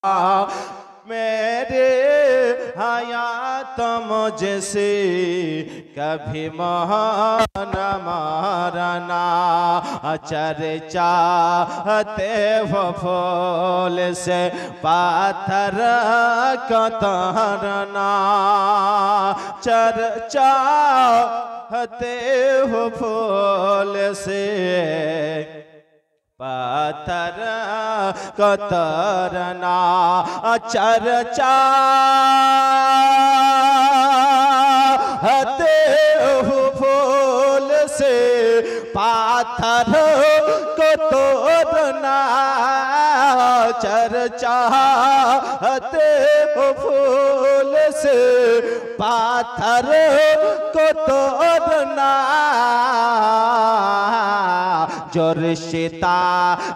मेरे हयात मुझसे कभी मोहन मारना चर्चाते हो फूल से पाथर कतरना चर्चाते हो फूल से पाथर कतरना चर्चा हते फूल से पाथर कतरना चर्चा हते फूल से पाथर कतरना जो रिश्ता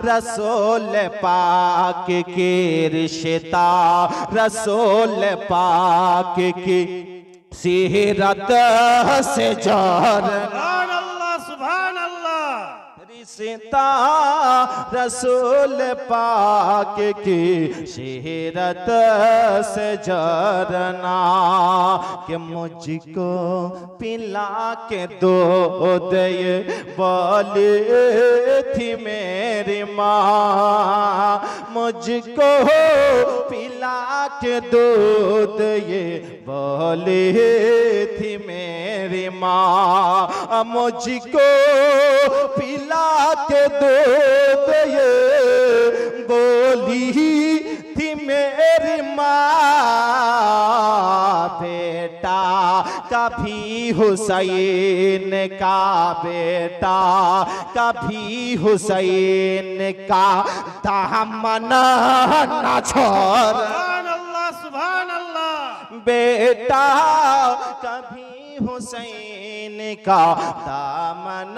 रसूल पाक की रिश्ता रसूल पाक की सीरत से जोर सुभान अल्लाह रिश्ता रसूल पाक की सीरत से जरना कि मुझको पिला के दो दे बोली थी मेरी माँ मुझको पिला के दूध ये बोली थी मेरी माँ मुझको पिला के दूध ये बोली थी मेरी माँ बेटा कभी हुसैन का बेटा कभी हुसैन का दामन न छोड़ सुभान अल्लाह बेटा कभी हुसैन का दामन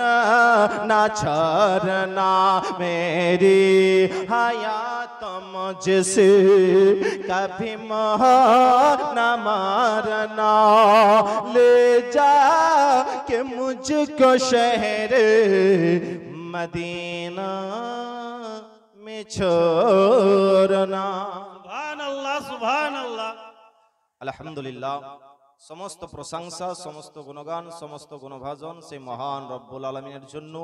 न छोड़ना मेरी हयात मुझसे कभी मोह न मारना ले जा के मुझको शहर मदीना में छोड़ना सुभान अल्लाह सुभान अल्लाह अल्हम्दुलिल्लाह समस्त प्रशंसा समस्त गुणगान समस्त गुणभाजन से महान रब्बुल आलमीনের জন্য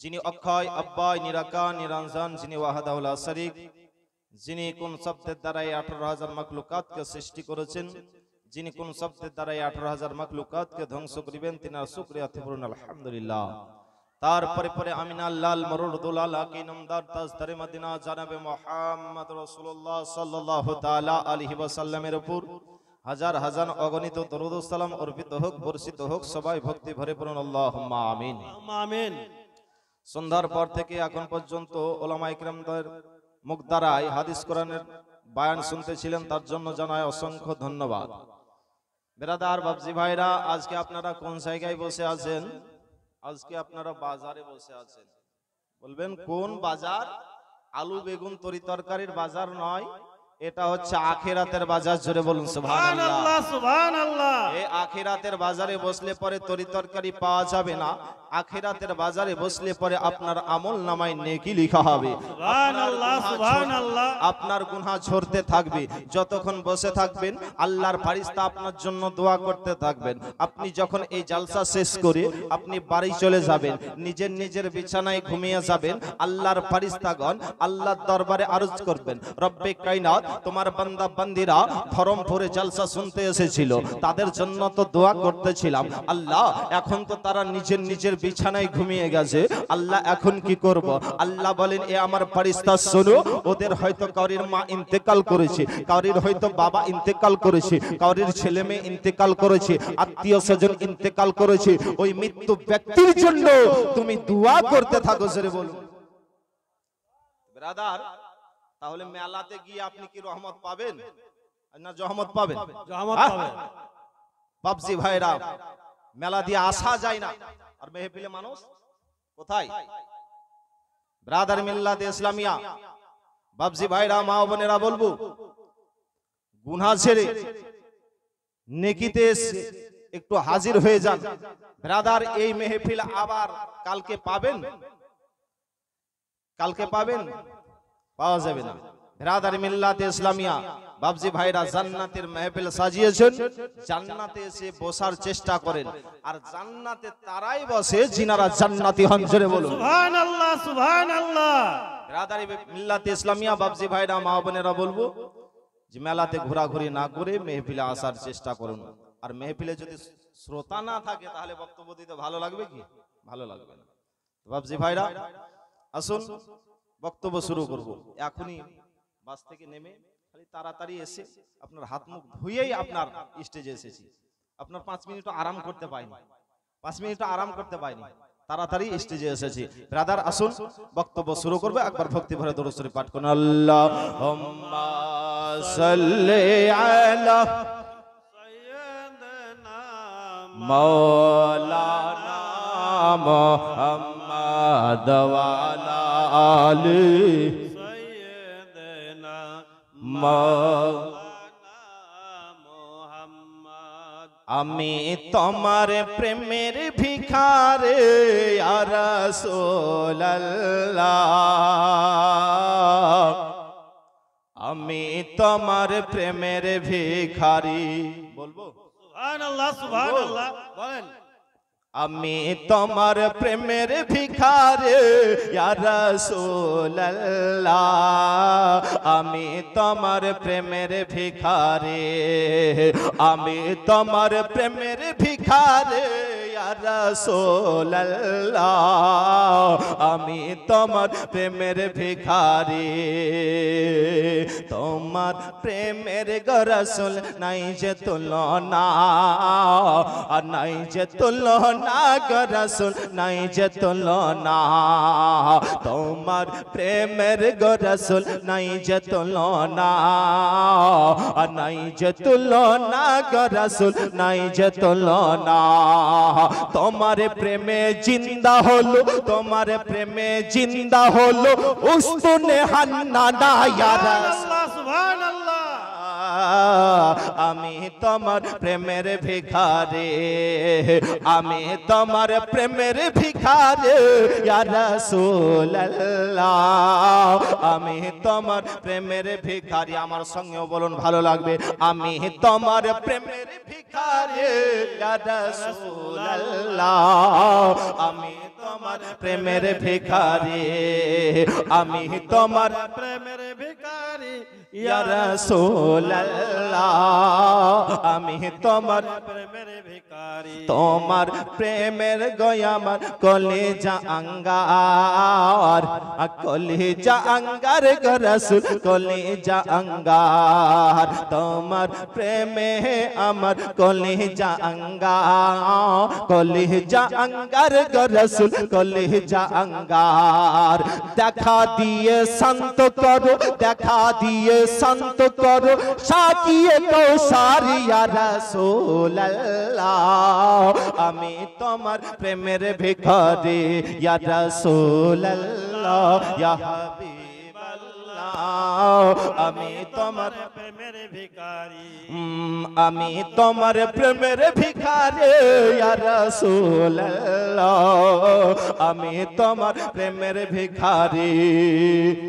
যিনি অক্ষয় অব্যয় নিরাকার নিরঞ্জন যিনি ওয়াহদাহু লা শরীক যিনি কোন শব্দের দ্বারাই 18000 মাখলুকাতকে সৃষ্টি করেছেন যিনি কোন শব্দের দ্বারাই 18000 মাখলুকাতকে ধ্বংস করিবেন তিনার শুকরিয়া পূর্ণ আলহামদুলিল্লাহ তারপরে পরে আমিনা লাল মরুদুল আলাকি নামদার তাজদারে মদিনা জানাবে মুহাম্মদ রাসূলুল্লাহ সাল্লাল্লাহু তাআলা আলাইহি ওয়াসাল্লামের উপর হাজার হাজার অগণিত দরুদ ও সালাম অর্পিত হোক বর্ষিত হোক সবাই ভক্তি ভরে পড়ুন আল্লাহুম্মা আমিন আমিন সন্ধ্যার পর থেকে এখন পর্যন্ত উলামায়ে কিরামদের মুখ দ্বারাই হাদিস কোরআনের বয়ান শুনতেছিলেন তার জন্য জানাই অসংখ্য ধন্যবাদ বেরাদার বাবজি ভাইরা আজকে আপনারা কোন জায়গায় বসে আছেন আজকে আপনারা বাজারে বসে আছেন বলবেন কোন বাজার আলু বেগুন তরি তরকারির বাজার নয় এটা হচ্ছে আখিরাতের বাজার জোরে বলুন সুবহানাল্লাহ সুবহানাল্লাহ এই আখিরাতের বাজারে বসলে পরে তরি তরকারি পাওয়া যাবে না আখিরাতের বাজারে বসলে পরে আপনার আমলনামায় নেকি লেখা হবে সুবহানাল্লাহ সুবহানাল্লাহ আপনার গুনাহ ঝরতে থাকবে যতক্ষণ বসে থাকবেন আল্লাহর ফেরেশতা আপনার জন্য দোয়া করতে থাকবেন আপনি যখন এই জালসা শেষ করে আপনি বাড়ি চলে যাবেন নিজের নিজের বিছানায় ঘুমিয়ে যাবেন আল্লাহর ফেরেশতাগণ আল্লাহর দরবারে আরজ করবেন রব্বে কায়নাত তোমার বান্দা বান্দিরা ধরমপুরে জলসা শুনতে এসেছিল তাদের জন্য তো দোয়া করতেছিলাম আল্লাহ এখন তো তারা নিজের নিজের বিছানায় ঘুমিয়ে গেছে আল্লাহ এখন কি করব আল্লাহ বলেন এ আমার ফেরেশতা শোনো ওদের হয়তো কারোর মা ইন্তেকাল করেছে কারোর হয়তো বাবা ইন্তেকাল করেছে কারোর ছেলে মেয়ে ইন্তেকাল করেছে আত্মীয় স্বজন ইন্তেকাল করেছে ওই মৃত্যু ব্যক্তির জন্য তুমি দোয়া করতে থাকো জোরে বলুন ব্রাদার তাহলে মেলাতে গিয়ে আপনি কি রহমত পাবেন না জহমত পাবেন রহমত পাবেন বাবজি ভাইরা মেলা দিয়ে আসা যায় না আর মেহফিলে মানুষ কোথায় ব্রাদার মিল্লাত ইসলামিয়া বাবজি ভাইরা মা ও বোনেরা বলবো গুনাহ ছেড়ে নেকিতে একটু হাজির হয়ে যান ব্রাদার এই মেহফিল আবার কালকে পাবেন পাওয়া যাবে না বিরাদারি মিল্লাতে ইসলামিয়া বাবজি ভাইরা জান্নাতের মেহফিল সাজিয়েছেন, জান্নাতে এসে বসার চেষ্টা করেন, আর জান্নাতে তারাই বসে যিনারা জান্নাতি হন। জোরে বলুন সুবহানাল্লাহ সুবহানাল্লাহ। বিরাদারি মিল্লাতে ইসলামিয়া বাবজি ভাইরা মা বোনেরা বলবো যে মেলাতে ঘোরাঘুরি না করে মেহফিলে আসার চেষ্টা করুন। আর মেহফিলে যদি শ্রোতা না থাকে তাহলে বক্তব্য দিতে ভালো লাগবে কি? ভালো লাগবে না। বাবজি ভাইরা আসুন, বক্তব্য শুরু করব। এখনই বাস থেকে নেমে খালি তাড়াতাড়ি এসে আপনার হাত মুখ ধুয়েই আপনার স্টেজে এসেছি। আপনার 5 মিনিট আরাম করতে পাইনি, 5 মিনিট আরাম করতে পাইনি, তাড়াতাড়ি স্টেজে এসেছি। ব্রাদার আসুন, বক্তব্য শুরু করবে। একবার ভক্তি ভরে দরুদ শরীফ পাঠ করুন। আল্লাহুম্মা সাল্লি আলা সাইয়্যিদানা মাওলানা মুহাম্মদ ওয়া আলা আলি সাইয়্যিদানা মাওলানা মুহাম্মদ। আমি তোমার প্রেমের ভিখারে ইয়া রাসূলুল্লাহ, আমি তোমার প্রেমের ভিখারি। বলবো সুবহানাল্লাহ সুবহানাল্লাহ। বলেন আমি তোমার প্রেমের ভিখারি ইয়া রাসূলুল্লাহ, আমি তোমার প্রেমের ভিখারি, আমি তোমার প্রেমের ভিখারি ইয়া রাসূলুল্লাহ, আমি তোমার প্রেমের ভিখারি। তোমার প্রেমের গো রাসূল নাই যে তুলনা, নাই যে তুলনা গো রাসূল, নাই যে তুলনা। তোমার প্রেমের গো রাসূল নাই যে তুলনা, নাই যে তুলনা গো রাসূল, নাই যে তুলনা। তোমার প্রেমে জিন্দা হলো, তোমার প্রেমে জিন্দা হলো উস্তুনে হান্নানা ইয়া রাসূল। সুবহানাল্লাহ সুবহানাল্লাহ। আমি তোমার প্রেমের ভিখারি, আমি তোমার প্রেমের ভিখারি ইয়া রাসূলুল্লাহ, আমি তোমার প্রেমের ভিখারি। আমার সঙ্গেও বলুন, ভালো লাগবে। আমি তোমার প্রেমের ভিখারি ইয়া রাসূলুল্লাহ, আমি তোমার প্রেমের ভিখারি, আমি তোমার প্রেমের ভিখারি ইয়া রাসূলুল্লাহ, আমি তোমার প্রেমের ভিখারি। তোমার প্রেমের গয়ামার কলেজা আঙ্গার, কলেজা আঙ্গার গো রাসূল, কলেজা আঙ্গার। তোমার প্রেমে আমার কলেজা আঙ্গার, কলেজা আঙ্গার গো রাসূল, কলেজা আঙ্গার। দেখা দিয়ে শান্ত করো, দেখা দিয়ে শান্ত করো সাকিয়ে কৌসার ইয়া রাসূলুল্লাহ, আমি তোমার প্রেমের ভিখারি ইয়া রাসূলুল্লাহ, ইয়া হাবিবাল্লাহ, আমি তোমার প্রেমের ভিখারি। আমি তোমার প্রেমের ভিখারি ইয়া রাসূলুল্লাহ, আমি তোমার প্রেমের ভিখারি।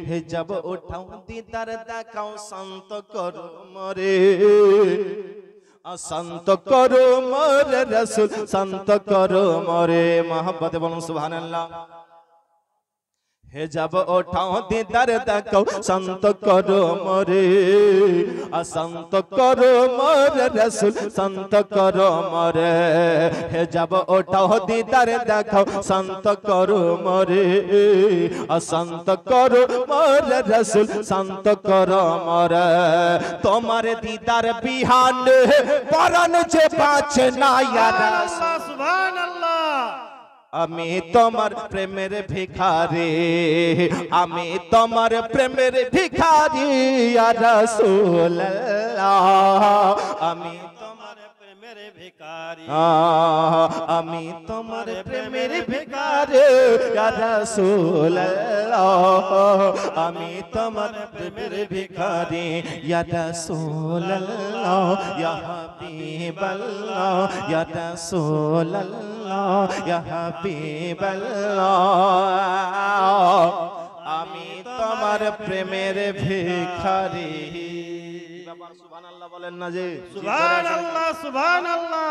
হে যাব উঠাও দিদার দেখাও, শান্ত করো মরে, শান্ত করো মোরে রাসূল, শান্ত করো মোরে। মোহাব্বতে বলুন সুবহানাল্লাহ। হে যাব ওঠাও দিদার দেখাও, শান্ত করো মোরে, শান্ত করো মোরে রাসূল, শান্ত করো মোরে। হে যাব ওঠাও দিদার দেখাও, শান্ত করো মোরে, শান্ত করো মোরে রাসূল, শান্ত করো মোরে। তোমার দিদার বিহান পরাণ যে বাঁচে না ইয়া রাসূল, সুবহানাল্লাহ। আমি তোমার প্রেমের ভিখারি, আমি তোমার প্রেমের ভিখারি ইয়া রাসূলুল্লাহ, আমি তোমার প্রেমের ভিখারি, আমি তোমার প্রেমের ভিখারি ইয়া রাসূলুল্লাহ, আমি তোমার প্রেমের ভিখারি ইয়া রাসূলুল্লাহ, ইয়া হাবিবাল্লাহ, ইয়া রাসূলুল্লাহ, ইয়া হাবিবাল্লাহ, আমি আমার প্রেমের ভিখারি। ব্যাপার সুবহানাল্লাহ বলেন না যে সুবহানাল্লাহ সুবহানাল্লাহ।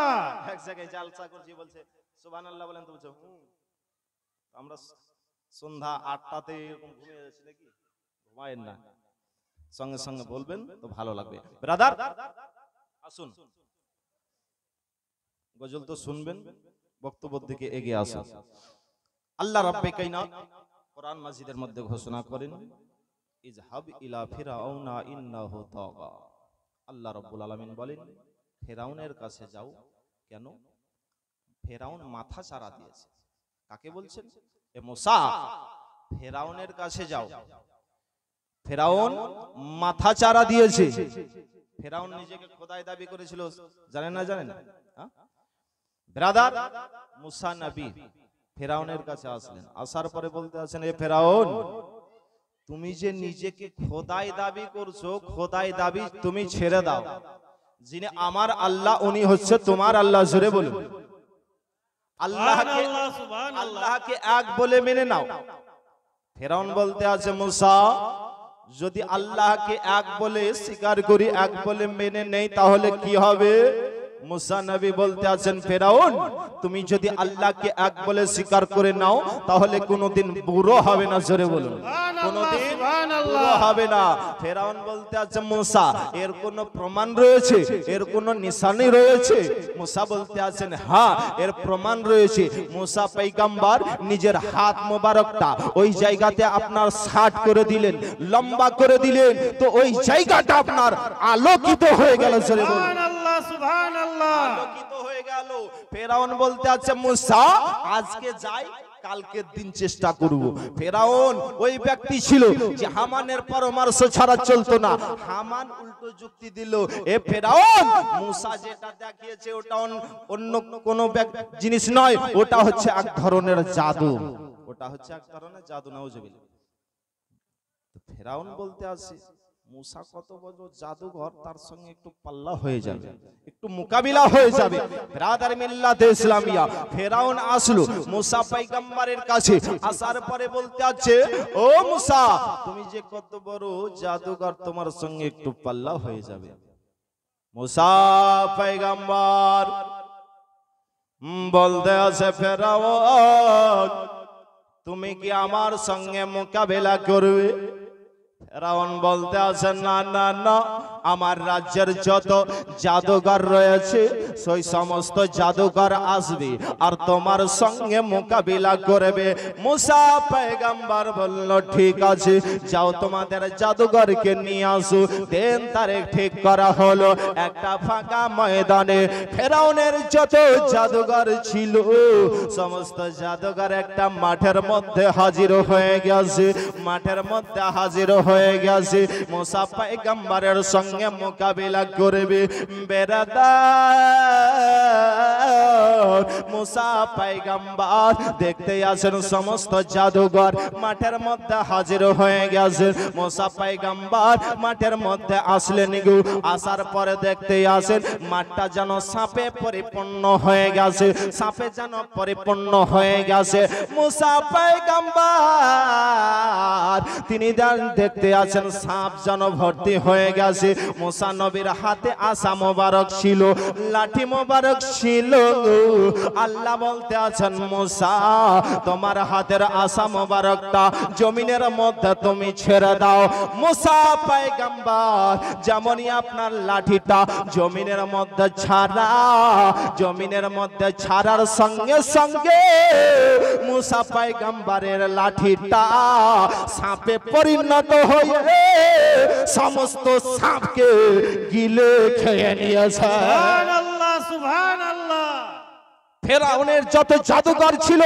এক জায়গায় জালসা করছি বলছে সুবহানাল্লাহ বলেন তো বলছো আমরা সন্ধ্যা 8টাতে এরকম ঘুমিয়ে যাচ্ছি নাকি? ঘুমায়েন না, সঙ্গে সঙ্গে বলবেন তো ভালো লাগবে। ব্রাদার আসুন, গজল তো শুনবেন, বক্তব্যের দিকে এগিয়ে আসুন। আল্লাহ রাব্বে কায়নাত কোরআন মাজিদের মধ্যে ঘোষণা করেন ইজহাব ইলা ফিরাউনা ইন্নাহু তাগা। আল্লাহ রাব্বুল আলামিন বলেন ফেরাউনের কাছে যাও। কেন? ফেরাউন মাথা চারা দিয়েছে। কাকে বলছেন? এ মুসা, ফেরাউনের কাছে যাও। ফেরাউন মাথা চারা দিয়েছে। ফেরাউন নিজেকে খোদাই দাবি করেছিল, জানেন না? জানেন না? ব্রাদার, মুসা নবী ফেরাউনের কাছে আসলেন। আসার পরে বলতে আছেন এ ফেরাউন, তুমি যে নিজেকে খোদাই দাবি করছো, খোদাই দাবি তুমি ছেড়ে দাও। যিনি আমার আল্লাহ উনি হচ্ছে তোমার আল্লাহ। জোরে বলুন আল্লাহকে, আল্লাহকে এক বলে মেনে নাও। ফেরাউন বলতে আছে মুসা, যদি আল্লাহকে এক বলে স্বীকার করি, এক বলে মেনে নেই, তাহলে কি হবে? মুসা নবী বলতে আছেন ফেরাউন, তুমি যদি আল্লাহকে এক বলে স্বীকার করে নাও তাহলে কোনোদিন বুড়ো হবে না। জোরে বলুন কোনোদিন বুড়ো হবে না। ফেরাউন বলতে আছে মুসা, এর কোনো প্রমাণ রয়েছে? এর কোনো নিশানি রয়েছে? মুসা বলতে আছেন হ্যাঁ, এর প্রমাণ রয়েছে। মুসা পয়গম্বর নিজের হাত মোবারকটা ওই জায়গাতে আপনার শার্ট করে দিলেন, লম্বা করে দিলেন, তো ওই জায়গাটা আপনার আলোকিত হয়ে গেল। জোরে বলুন সুবহানাল্লাহ সুবহানাল্লাহ। আলোকিত হয়ে গেল। ফেরাউন বলতে আছে মুসা, আজকে যাই, কালকের দিন চেষ্টা করব। ফেরাউন ওই ব্যক্তি ছিল যে হামানের পরামর্শ ছাড়া চলতো না। হামান উল্টো যুক্তি দিল, এ ফেরাউন, মুসা যেটা দেখিয়েছে ওটা অন্য কোনো জিনিস নয়, ওটা হচ্ছে এক ধরনের জাদু। ওটা হচ্ছে এক ধরনের জাদু। নাউজুবিল্লাহ। ফেরাউন বলতে আছে মুসা কত বড় জাদুঘর, তার সঙ্গে একটু পাল্লা হয়ে যাবে, একটু মোকাবিলা হয়ে যাবে। ব্রাদার মিল্লাত ইসলামিয়া, ফেরাউন আসলো মুসা পয়গম্বরের কাছে। আসার পরে বলতে আছে ও মুসা, তুমি যে কত বড় জাদুঘর, তোমার সঙ্গে একটু পাল্লা হয়ে যাবে। মুসা পয়গম্বর বলতে আছে ফেরাউন, তুমি কি আমার সঙ্গে মোকাবিলা করবে? ফেরাউন বলতে আছে না না না, আমার রাজ্যের যত জাদুঘর রয়েছে সেই সমস্ত জাদুঘর আসবে আর তোমার সঙ্গে মোকাবিলা করবে। মুসা পয়গম্বর বলল ঠিক আছে, যাও তোমাদের জাদুঘরকে নিয়ে আসো। দিন তারিখ ঠিক করা হলো। একটা ফাঁকা ময়দানে ফেরাউনের যত জাদুঘর ছিল সমস্ত জাদুঘর একটা মাঠের মধ্যে হাজির হয়ে গেছে। মাঠের মধ্যে হাজির হয়ে গেছে। মুসা পয়গম্বরের সঙ্গে মোকাবিলা করবে। বেরাদার, মুসা পয়গম্বর দেখতে আসেন সমস্ত জাদুঘর মাঠের মধ্যে হাজির হয়ে গেছে। মুসা পয়গম্বর মাঠের মধ্যে আসলেন। আসার পরে দেখতে আসেন মাঠটা যেন সাপে পরিপূর্ণ হয়ে গেছে, সাপে যেন পরিপূর্ণ হয়ে গেছে। মুসা পয়গম্বর তিনি দেখতে আছেন সাপ যেন ভর্তি হয়ে গেছে। মুসা নবীর হাতে আসা মোবারক ছিল, লাঠি মোবারক ছিল। আল্লাহ বলতে আছেন মুসা, তোমার হাতের আসা মোবারকটা জমিনের মধ্যে তুমি ছেড়ে দাও। মুসা পয়গম্বর যেমনই আপনার লাঠিটা জমিনের মধ্যে ছাড়া, জমিনের মধ্যে ছাড়ার সঙ্গে সঙ্গে মুসা পয়গম্বরের লাঠিটা সাপে পরিণত হয়ে সমস্ত সাপকে গিলে খেয়ে নিয়েছে। সুবহানাল্লাহ সুবহানাল্লাহ। ফেরাউনের যত জাদুঘর ছিল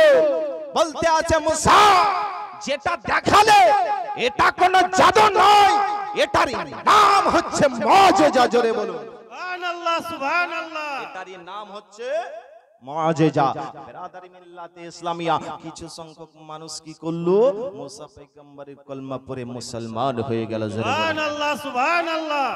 বলতে আছে মুসা, যেটা দেখালে এটা কোন জাদু নয়, এটারই নাম হচ্ছে মুজিজা। জোরে বলুন সুবহানাল্লাহ সুবহানাল্লাহ। এটারই নাম হচ্ছে মুআজিজা। বিরাদারি মিল্লাতে ইসলামিয়া, কিছু সংখ্যক মানুষ কি করলো? মুসা পয়গম্বরের কলমা পড়ে মুসলমান হয়ে গেল। সুবহানাল্লাহ সুবহানাল্লাহ।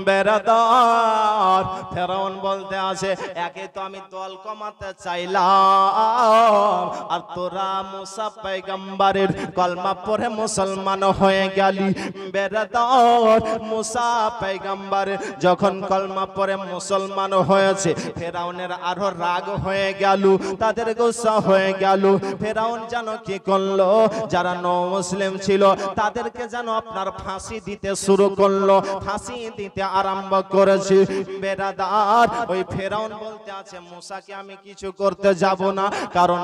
বেরাদার ফেরাউন বলতে আছে, একে তো আমি দল কমাতে চাইলাম, আর তোরা মুসা পয়গম্বরের কলমা পড়ে মুসলমান হয়ে গেলি। বেরাদার মুসা পয়গম্বর যখন কলমা পড়ে মুসলমান হয়েছে, ফেরাউনের আরো রাগ হয়ে গেল, তাদের গোসা হয়ে গেল। ফেরাউন যেন কি করলো? যারা মুসলিম ছিল তাদেরকে যেন আপনার ফাঁসি দিতে শুরু করলো, ফাঁসি দিতে আরম্ভ করেছে। বেরাদার ওই ফেরাউন বলতে আছে, মুসাকে আমি কিছু করতে যাব না, কারণ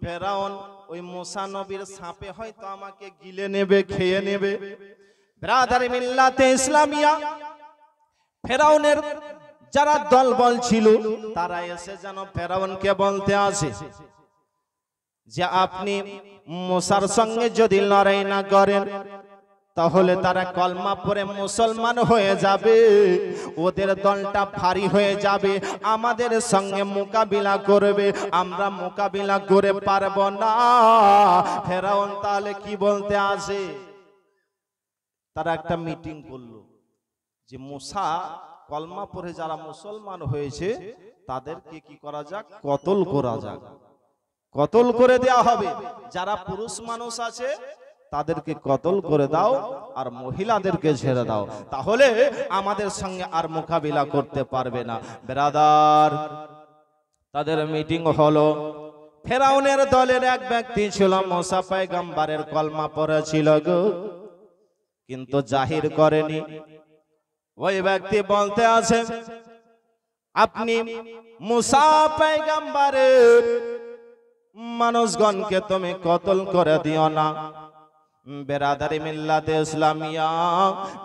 ফেরাউন ওই মুসা নবীর সাপে হয়তো আমাকে গিলে নেবে, খেয়ে নেবে। ব্রাদার মিল্লাতে ইসলামিয়া, ফেরাউনের যারা দলবল ছিল তারা এসে যেন ফেরাউনকে বলতে আসে যে আপনি মুসার সঙ্গে যদি লড়াই না করেন তাহলে তারা কলমা পড়ে মুসলমান হয়ে যাবে, ওদের দলটা ভারী হয়ে যাবে, আমাদের সঙ্গে মোকাবিলা করবে, আমরা মোকাবিলা করে পারবো না। ফেরাউন তাহলে কি বলতে আসে? তারা একটা মিটিং করলো যে মুসা কলমা পড়ে যারা মুসলমান হয়েছে তাদেরকে কি করা যাক? কতল করা যাক, কতল করে দেওয়া হবে। যারা পুরুষ মানুষ আছে তাদেরকে কতল করে দাও, আর মহিলাদেরকে ছেড়ে দাও, তাহলে আমাদের সঙ্গে আর মোকাবিলা করতে পারবে না। ব্রাদার, তাদের মিটিং হলো। ফেরাউনের দলের এক ব্যক্তি ছিল, মুসা পয়গম্বরের কলমা পড়েছিল গো, কিন্তু জাহির করেনি। ওই ব্যক্তি বলতে আছে, আপনি মুসা পয়গম্বরের মানুষগণকে তুমি কতল করে দিও না। বেরাদারি মিল্লাতে ইসলামিয়া,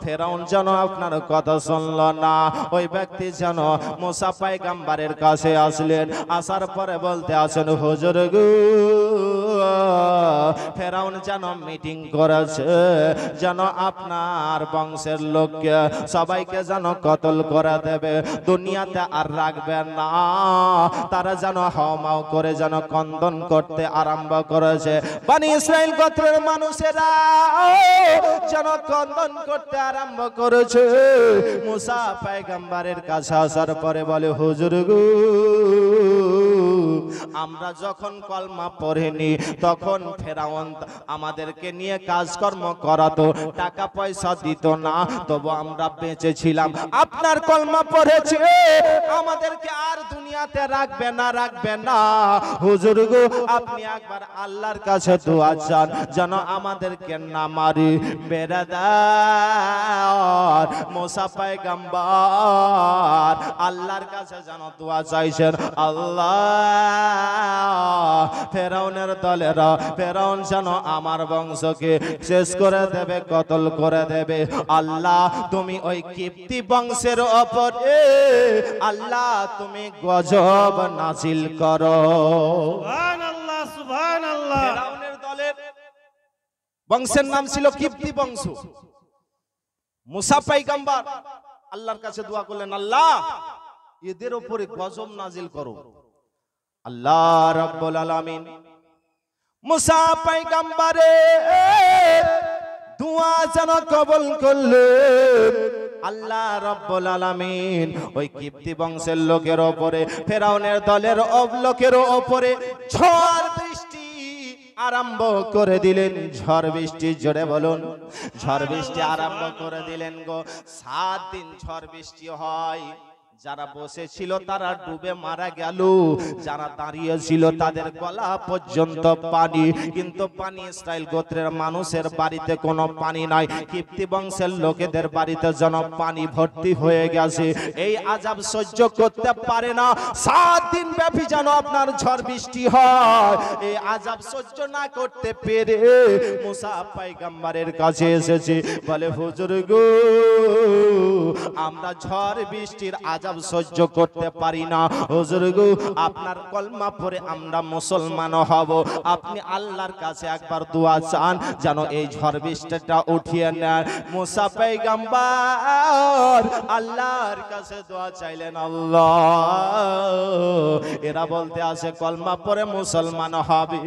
ফেরাউন যেন আপনার কথা শুনল না। ওই ব্যক্তি যেন মুসা পয়গম্বরের কাছে আসলেন, আসার পরে বলতে আছেন, হুজুর গো, ফেরাউন যেন মিটিং করেছে, যেন আপনার বংশের লোককে সবাইকে যেন কতল করে দেবে, দুনিয়াতে আর রাখবে না। তারা যেন হাওমাও করে যেন কন্দন করতে আরম্ভ করেছে। বনি ইসরাইল গোত্রের মানুষেরা যেন কন্দন করতে আরম্ভ করেছে। মুসা পয়গম্বরের কাছে আসার পরে বলে, হুজুর গো, আমরা যখন কলমা পড়িনি তখন ফেরাউন আমাদেরকে নিয়ে কাজকর্ম করাতো, টাকা পয়সা দিত না, তবু আমরা বেঁচে ছিলাম। আপনার কলমা পড়েছে, আমাদেরকে আর দুনিয়াতে রাখবে না, রাখবে না। হুজুর গো, আপনি একবার আল্লাহর কাছে দোয়া চান যেন আমাদেরকে না মারি। বেরাদার মুসা পয়গম্বর আল্লাহর কাছে যেন দোয়া চাইছেন, আল্লাহ, ফেরাউনের দলেরা, ফেরাউন যেন আমার বংশকে শেষ করে দেবে, কতল করে দেবে। আল্লাহ, তুমি ওই কিপ্তি বংশের উপরে আল্লাহ তুমি গজব নাজিল করো। সুবহানাল্লাহ সুবহানাল্লাহ। ফেরাউনের দলের বংশের নাম ছিল কিপ্তি বংশ। মুসা পয়গম্বর আল্লাহর কাছে দোয়া করলেন, আল্লাহ এদের উপরে গজব নাজিল করো। আল্লাহ রাব্বুল আলামিন মুসা পয়গম্বরের দোয়া যেন কবুল করলেন। আল্লাহ রাব্বুল আলামিন ওই কিপ্তি বংশের লোকের উপরে, ফেরাউনের দলের লোকের উপরে ঝড় বৃষ্টি আরম্ভ করে দিলেন। ঝড় বৃষ্টি, জোরে বলুন, ঝড় বৃষ্টি আরম্ভ করে দিলেন গো। 7 দিন ঝড় বৃষ্টি হয়। যারা বসেছিল তারা ডুবে মারা গেল, যারা দাঁড়িয়ে ছিল তাদের গলা পর্যন্ত পানি। কিন্তু পানি ইসরাইল গোত্রের মানুষের বাড়িতে কোনো পানি নাই, কিপ্তি বংশের লোকেদের বাড়িতে যেন পানি ভর্তি হয়ে গেছে। এই আযাব সহ্য করতে পারে না, 7 দিন ব্যাপী যেন আপনার ঝড় বৃষ্টি হয়। এই আযাব সহ্য না করতে পেরে মুসা পয়গম্বরের কাছে এসেছে, বলে, হুজুর গো, আমরা ঝড় বৃষ্টির আযাব আযাব সহ্য করতে পারি না। হুজুর গো, আপনার কলমা পড়ে আমরা মুসলমান হব। আপনি আল্লাহর কাছে একবার দোয়া চান যেন এই ঝড় বৃষ্টিটা উঠিয়ে নেন। মুসা পয়গম্বর আল্লাহর কাছে দোয়া চাইলেন। আল্লাহ, এরা বলতে আছে কলমা পড়ে মুসলমান হবে।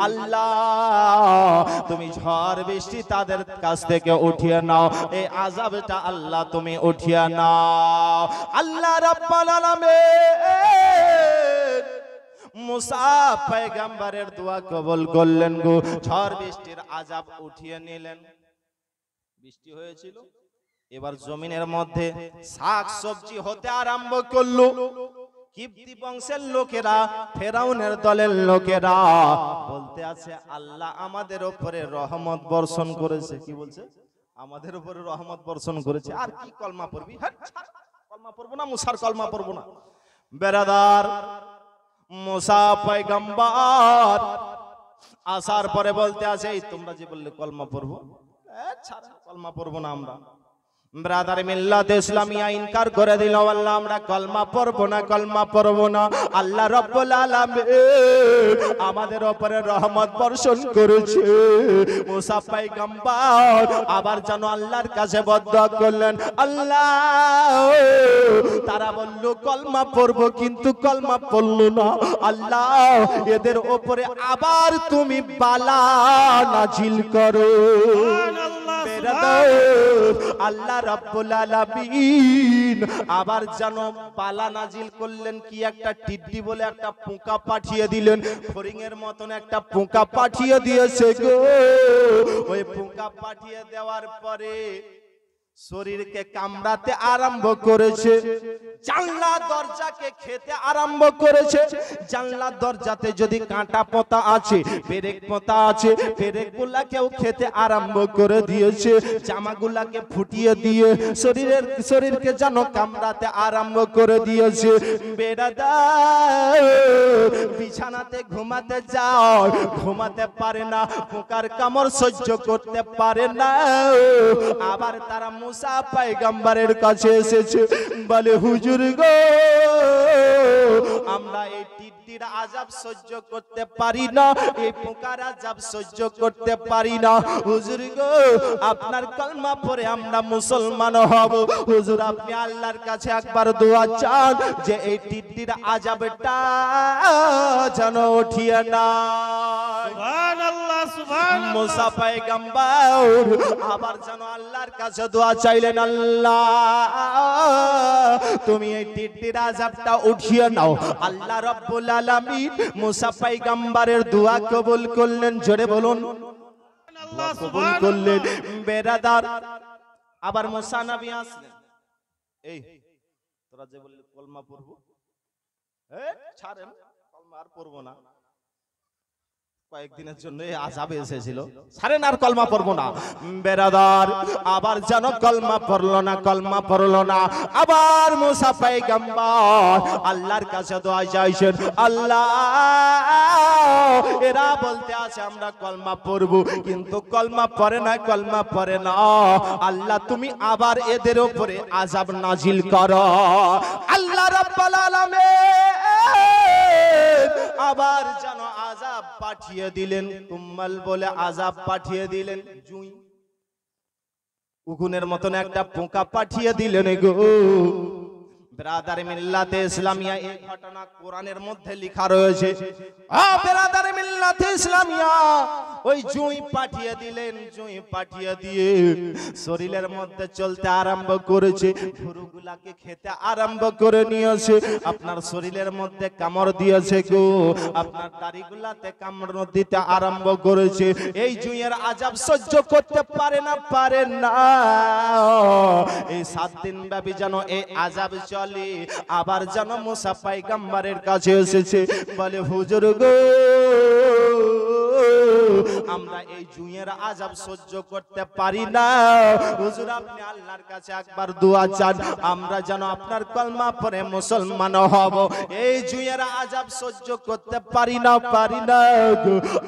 আল্লাহ, তুমি ঝড় বৃষ্টি তাদের কাছ থেকে উঠিয়ে নাও, এই আযাবটা আল্লাহ তুমি উঠিয়ে নাও। আল্লাহ রাব্বুল আলামিন মুসা পয়গম্বরের দোয়া কবুল করলেন গো। ঝড় বৃষ্টির আযাব উঠিয়ে নিলেন। বৃষ্টি হয়েছিল, এবার জমিনের মধ্যে শাক সবজি হতে আরম্ভ করলো। কিপ্তি বংশের লোকেরা, ফেরাউনের দলের লোকেরা বলতে আছে আল্লাহ আমাদের উপরে রহমত বর্ষণ করেছে। কি বলছে? আমাদের উপরে রহমত বর্ষণ করেছে। আর কি কলমা পড়বি? কলমা পড়বো না, মুসার কলমা পড়বো না। বেরাদার, মুসা পয়গম্বর আসার পরে বলতে আছে এই তোমরা যে বললে কলমা পড়বো, কলমা পড়বো না আমরা। ব্রাদার মিল্লাত ইসলামিয়া ইনকার করে দিল, আল্লাহ আমরা কলমা পড়বো না, কলমা পড়বো না। আল্লাহ রাব্বুল আলামিন আমাদের উপরে রহমত বর্ষণ করেছে। মুসা পয়গম্বর আবার যেন আল্লাহর কাছে বদদোয়া করলেন। আল্লাহ, তারা বলল কলমা পড়বো কিন্তু কলমা পড়লো না। আল্লাহ, এদের উপরে আবার তুমি বালা নাজিল করো। আল্লাহ রাব্বুল আলামিন আবার যেন পালা নাজিল করলেন। কি একটা টিড্ডি বলে একটা পোকা পাঠিয়ে দিলেন। ফড়িংয়ের মতন একটা পোকা পাঠিয়ে দিয়েছে গো। ওই পোকা পাঠিয়ে দেওয়ার পরে শরীরকে কামড়াতে আরম্ভ করেছে, জানলা দরজাকে খেতে আরম্ভ করেছে। জানলা দরজাতে যদি কাঁটা পোতা আছে, পেরেক পোতা আছে, পেরেক গুলাকেও খেতে আরম্ভ করে দিয়েছে। জামাগুলাকে ফুটিয়ে দিয়ে শরীরকে যেন কামড়াতে আরম্ভ করে দিয়েছে। বেড়াদার বিছানাতে ঘুমাতে যাও, ঘুমাতে পারে না, পোকার কামড় সহ্য করতে পারে না। আবার তারা মুসা পয়গম্বরের কাছে এসেছে, বলে হুজুর গো, আমরা এই টিড্ডির আযাব সহ্য করতে পারি না, এই পোকার আযাব সহ্য করতে পারি না। হুজুর গো, আপনার কলমা পড়ে আমরা মুসলমান হব। হুজুর আপনি আল্লাহর কাছে একবার দোয়া চান যে এই টিড্ডির আযাবটা যেন উঠিয়ে না। সুবহানাল্লাহ, সুবহানাল্লাহ। মুসা পয়গম্বর আবার যেন আল্লাহর কাছে দোয়া চাইলেন। আল্লাহ, তুমি এই টিড্ডির আযাবটা উঠিয়ে নাও। আল্লাহ রাব্বুল আলামিন মুসা পয়গম্বরের দোয়া কবুল করলেন। জোরে বলুন, দোয়া কবুল করলেন। বেরাদার, আবার মুসা নবী আসলেন। এই তোরা যে বললি কলমা পড়বো, ছাড়েন, কলমা আর পড়বো না। কয়েকদিনের জন্য আযাবে এসেছিল, ছাড়েন আর কলমা পড়বো না। বেরাদার, আবার যেন কলমা পড়লো না, কলমা পড়লো না। আবার মুসা পয়গম্বর আল্লাহর কাছে দোয়া চাইছেন। আল্লাহ, এরা বলতে আছে আমরা কলমা পড়বো কিন্তু কলমা পড়ে না, কলমা পড়ে না। আল্লাহ তুমি আবার এদের উপরে আযাব নাজিল করো। আল্লাহ রাব্বুল আলামিন আবার যেন আযাব পাঠিয়ে দিলেন। কুম্মাল বলে আযাব পাঠিয়ে দিলেন। জুই উকুনের মতন একটা পোকা পাঠিয়ে দিলেন গো। ব্রাদার মিল্লাতে ইসলামিয়া, এই ঘটনা কোরআনের মধ্যে লেখা রয়েছে। ব্রাদার মিল্লাতে ইসলামিয়া ওই জুই পাঠিয়ে দিলেন। জুই পাঠিয়ে দিয়ে শরীরের মধ্যে চলতে আরম্ভ করেছে, গরুগুলাকে খেতে আরম্ভ করে নিয়েছে। আপনার শরীরের মধ্যে কামড় দিয়েছে গো, আপনার দাড়িগুলাতে কামড় দিতে আরম্ভ করেছে। এই জুইয়ের আযাব সহ্য করতে পারে না, পারে না। এই 7 দিন ব্যাপী যেন এই আযাব চলে। আবার যেন মুসা পয়গম্বরের কাছে এসেছে, বলে হুজুর গো, আমরা এই জুঁয়ের আযাব সহ্য করতে পারি না। হুজুর আপনি আল্লাহর কাছে একবার দোয়া চান, আমরা যেন আপনার কলমা পড়ে মুসলমান হব। এই জুঁয়ের আযাব সহ্য করতে পারি না।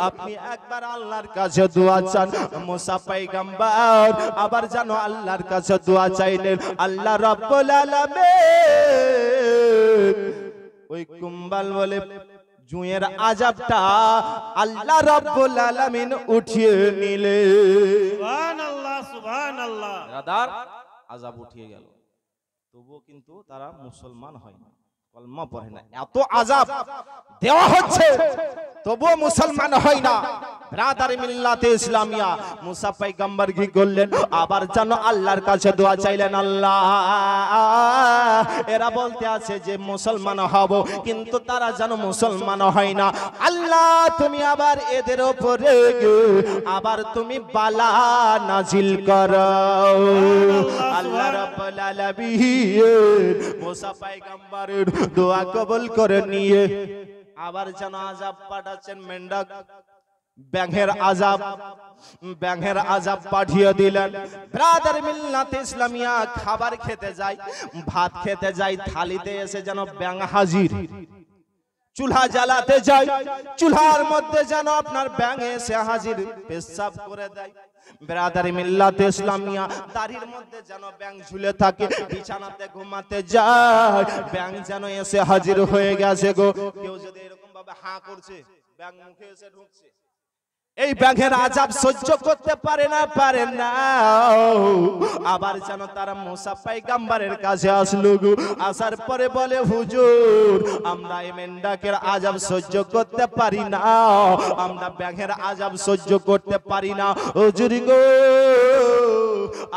আপনি একবার আল্লাহর কাছে দোয়া চান। মুসা পয়গম্বর আবার যেন আল্লাহর কাছে দোয়া চাইলেন। আল্লাহ রাব্বুল আলামিন ওই কুম্বাল বলে জুঁয়ের আযাবটা আল্লাহ রাব্বুল আলামিন উঠিয়ে নিলেন। সুবহানাল্লাহ সুবহানাল্লাহ। রাদার আযাব উঠিয়ে গেল, তবুও কিন্তু তারা মুসলমান হয় না, কলমা পড়ে না। এত আযাব দেওয়া হচ্ছে তবুও মুসলমান হয় না। ব্রাদার মিল্লাতে ইসলামিয়া মুসা পয়গম্বর কি করলেন? আবার যেন আল্লাহর কাছে দোয়া চাইলেন। আল্লাহ, এরা বলতে আছে যে মুসলমান হব, কিন্তু তারা যেন মুসলমান হয় না। আল্লাহ তুমি আবার এদের উপরে আবার তুমি বালা নাজিল করো। আল্লাহ রাব্বুল আলামিন মুসা পয়গম্বরের দোয়া কবুল করে নিয়ে আবার যেন আযাব পাঠাচ্ছেন। মেন্ডক ব্যাঙের আযাব পাঠিয়ে দিলেন। ব্রাদার মিল্লাতে ইসলামিয়া খাবার খেতে যায়, ভাত খেতে যায়, থালিতে এসে যেন ব্যাঙ হাজির। চুলহা জ্বালাতে যায়, চুলহার মধ্যে যেন আপনার ব্যাঙ এসে হাজির, পেশাব করে দেয়। ব্রাদার মিল্লাতে ইসলামিয়া দাড়ির মধ্যে যেন ব্যাঙ ঝুলে থাকে, বিছানাতে ঘুমাতে যায়, ব্যাঙ যেন এসে হাজির হয়ে গেছে গো। কেউ যদি এরকম ভাবে হাঁ করছে, ব্যাঙ মুখে এসে ঢুকছে। এই ব্যাঙের আযাব সহ্য করতে পারে না। আবার যেন তারা মুসা পয়গম্বরের কাছে আসলো গো। আসার পরে বলে, হুজুর আমরা এই মেন্ডাকের আযাব সহ্য করতে পারি না, আমরা ব্যাঙের আযাব সহ্য করতে পারি না। হুজুর গো,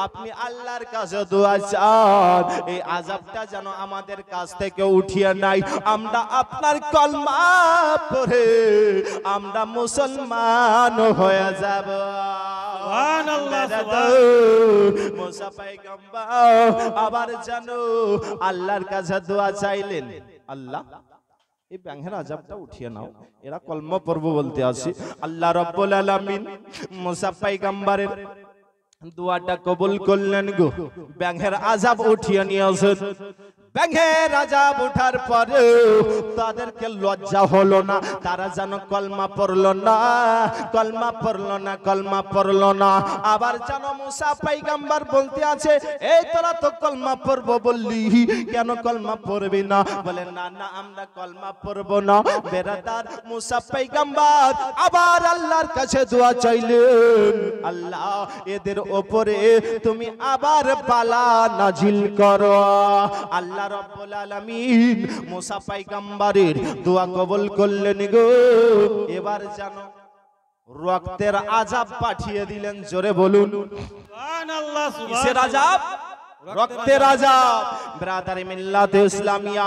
আপনি আল্লাহর কাছে দোয়া চান, এই আযাবটা যেন আমাদের কাছ থেকে উঠিয়ে নাই। আমরা আপনার কলমা পড়ে আমরা মুসলমান হয়ে যাব। সুবহানাল্লাহ মুসা পয়গম্বর আবার যেন আল্লাহর কাছে দোয়া চাইলেন। আল্লাহ এই ব্যাঙের আযাবটা উঠিয়ে নাও, এরা কলমা পড়বো বলতে আসি। আল্লাহ রাব্বুল আলামিন মুসা পয়গম্বরের দোয়াটা কবুল করলেন গো। ব্যাঙের আযাব উঠিয়ে নিয়ে আসেন। ব্যাঙের আযাব ওঠার পরে তাদেরকে লজ্জা হলো না, তারা যেন কলমা পড়লো না। আবার যেন মুসা পয়গম্বর বলতে আছে, এই তোরা তো কলমা পড়বো বললি, কেন কলমা পড়বি না? বলে না আমরা কলমা পড়বো না। বেরাদার মুসা পয়গম্বর আবার আল্লাহর কাছে দোয়া চাইলেন। আল্লাহ এদের উপরে তুমি আবার বালা নাজিল করো। আল্লাহ রাব্বুল আলামিন মুসা পয়গম্বরের দোয়া কবুল করলেন গো। এবার যেন রক্তের আযাব পাঠিয়ে দিলেন। জোরে বলুন সুবহানাল্লাহ কিসের আযাব? রক্তের আযাব। ব্রাদার মিল্লাতে ইসলামিয়া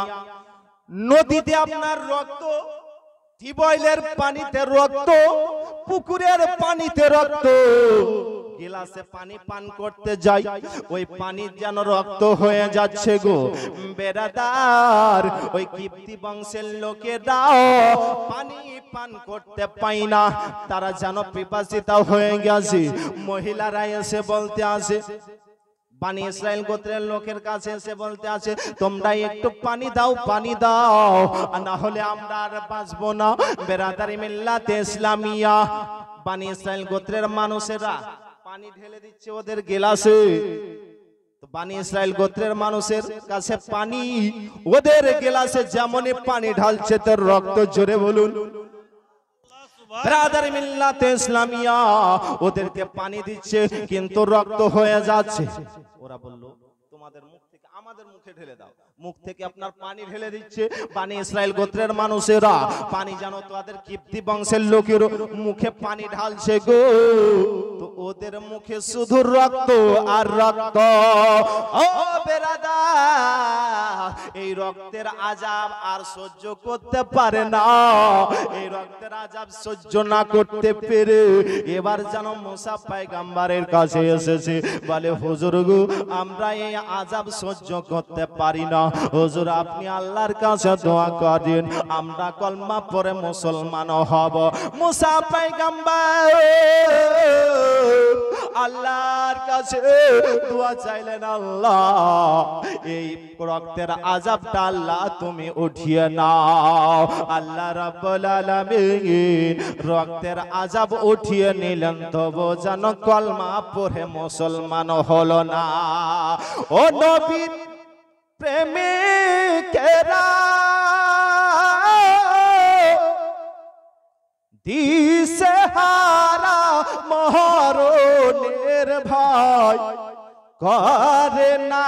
নদীতে আপনার রক্ত, টিউবওয়েলের পানিতে রক্ত, পুকুরের পানিতে রক্ত, গিলাসে পানি পান করতে যাই, ওই পানি যেন রক্ত হয়ে যাচ্ছে গো। বেরাদার ওই কিপ্তি বংশের লোকেরা পানি পান করতে পায় না, তারা যেন পিপাসিতা হয়ে গেছে। মহিলারা এসে বলতে আসে, বানি ইসরাইল গোত্রের লোকের কাছে এসে বলতে আছে, তোমরা একটু পানি দাও, না হলে আমরা আর বাঁচবো না। বেরাদারি মিল্লাতে ইসলামিয়া বানি ইসরাইল গোত্রের মানুষেরা পানি ঢেলে দিচ্ছে ওদের গিলাসে। তো বানি ইসরাইল গোত্রের মানুষের কাছে পানি, ওদের গিলাসে যেমনই পানি ঢালছে তোর রক্ত। জোরে বলুন ব্রাদার মিল্লাতে ইসলামিয়া ওদেরকে পানি দিচ্ছে কিন্তু রক্ত হয়ে যাচ্ছে। ওরা বলল, তোমাদের মুখ থেকে আমাদের মুখে ঢেলে দাও। মুখ থেকে আপনার পানি ঢেলে দিচ্ছে বানি ইসরাইল গোত্রের মানুষেরা। পানি জানো তাদের কিপ্তি বংশের লোকের মুখে পানি ঢালছে গো। তো ওদের মুখে শুধু রক্ত আর রক্ত। ও বেরাদার, এই রক্তের আযাব আর সহ্য করতে পারে না। এই রক্তের আযাব সহ্য না করতে পেরে এবার যেন মুসা পয়গম্বরের কাছে এসেছে, বলে হুজুর গো আমরা এই আযাব সহ্য করতে পারি না, হুজুর আপনি আল্লাহর কাছে দোয়া করেন, আমরা কলমা পড়ে মুসলমান হব। মুসা পয়গম্বর আল্লাহর কাছে দোয়া চাইলেন, আল্লাহ এই রক্তের আযাবটা আল্লাহ তুমি উঠিয়ে নাও। আল্লাহ রাব্বুল আলামিন রক্তের আযাব উঠিয়ে নিলেন, তবু যেন কলমা পড়ে মুসলমান হলো না। ও নবীর প্রেমিকেরা দিশেহারা মরণের ভয় করে না,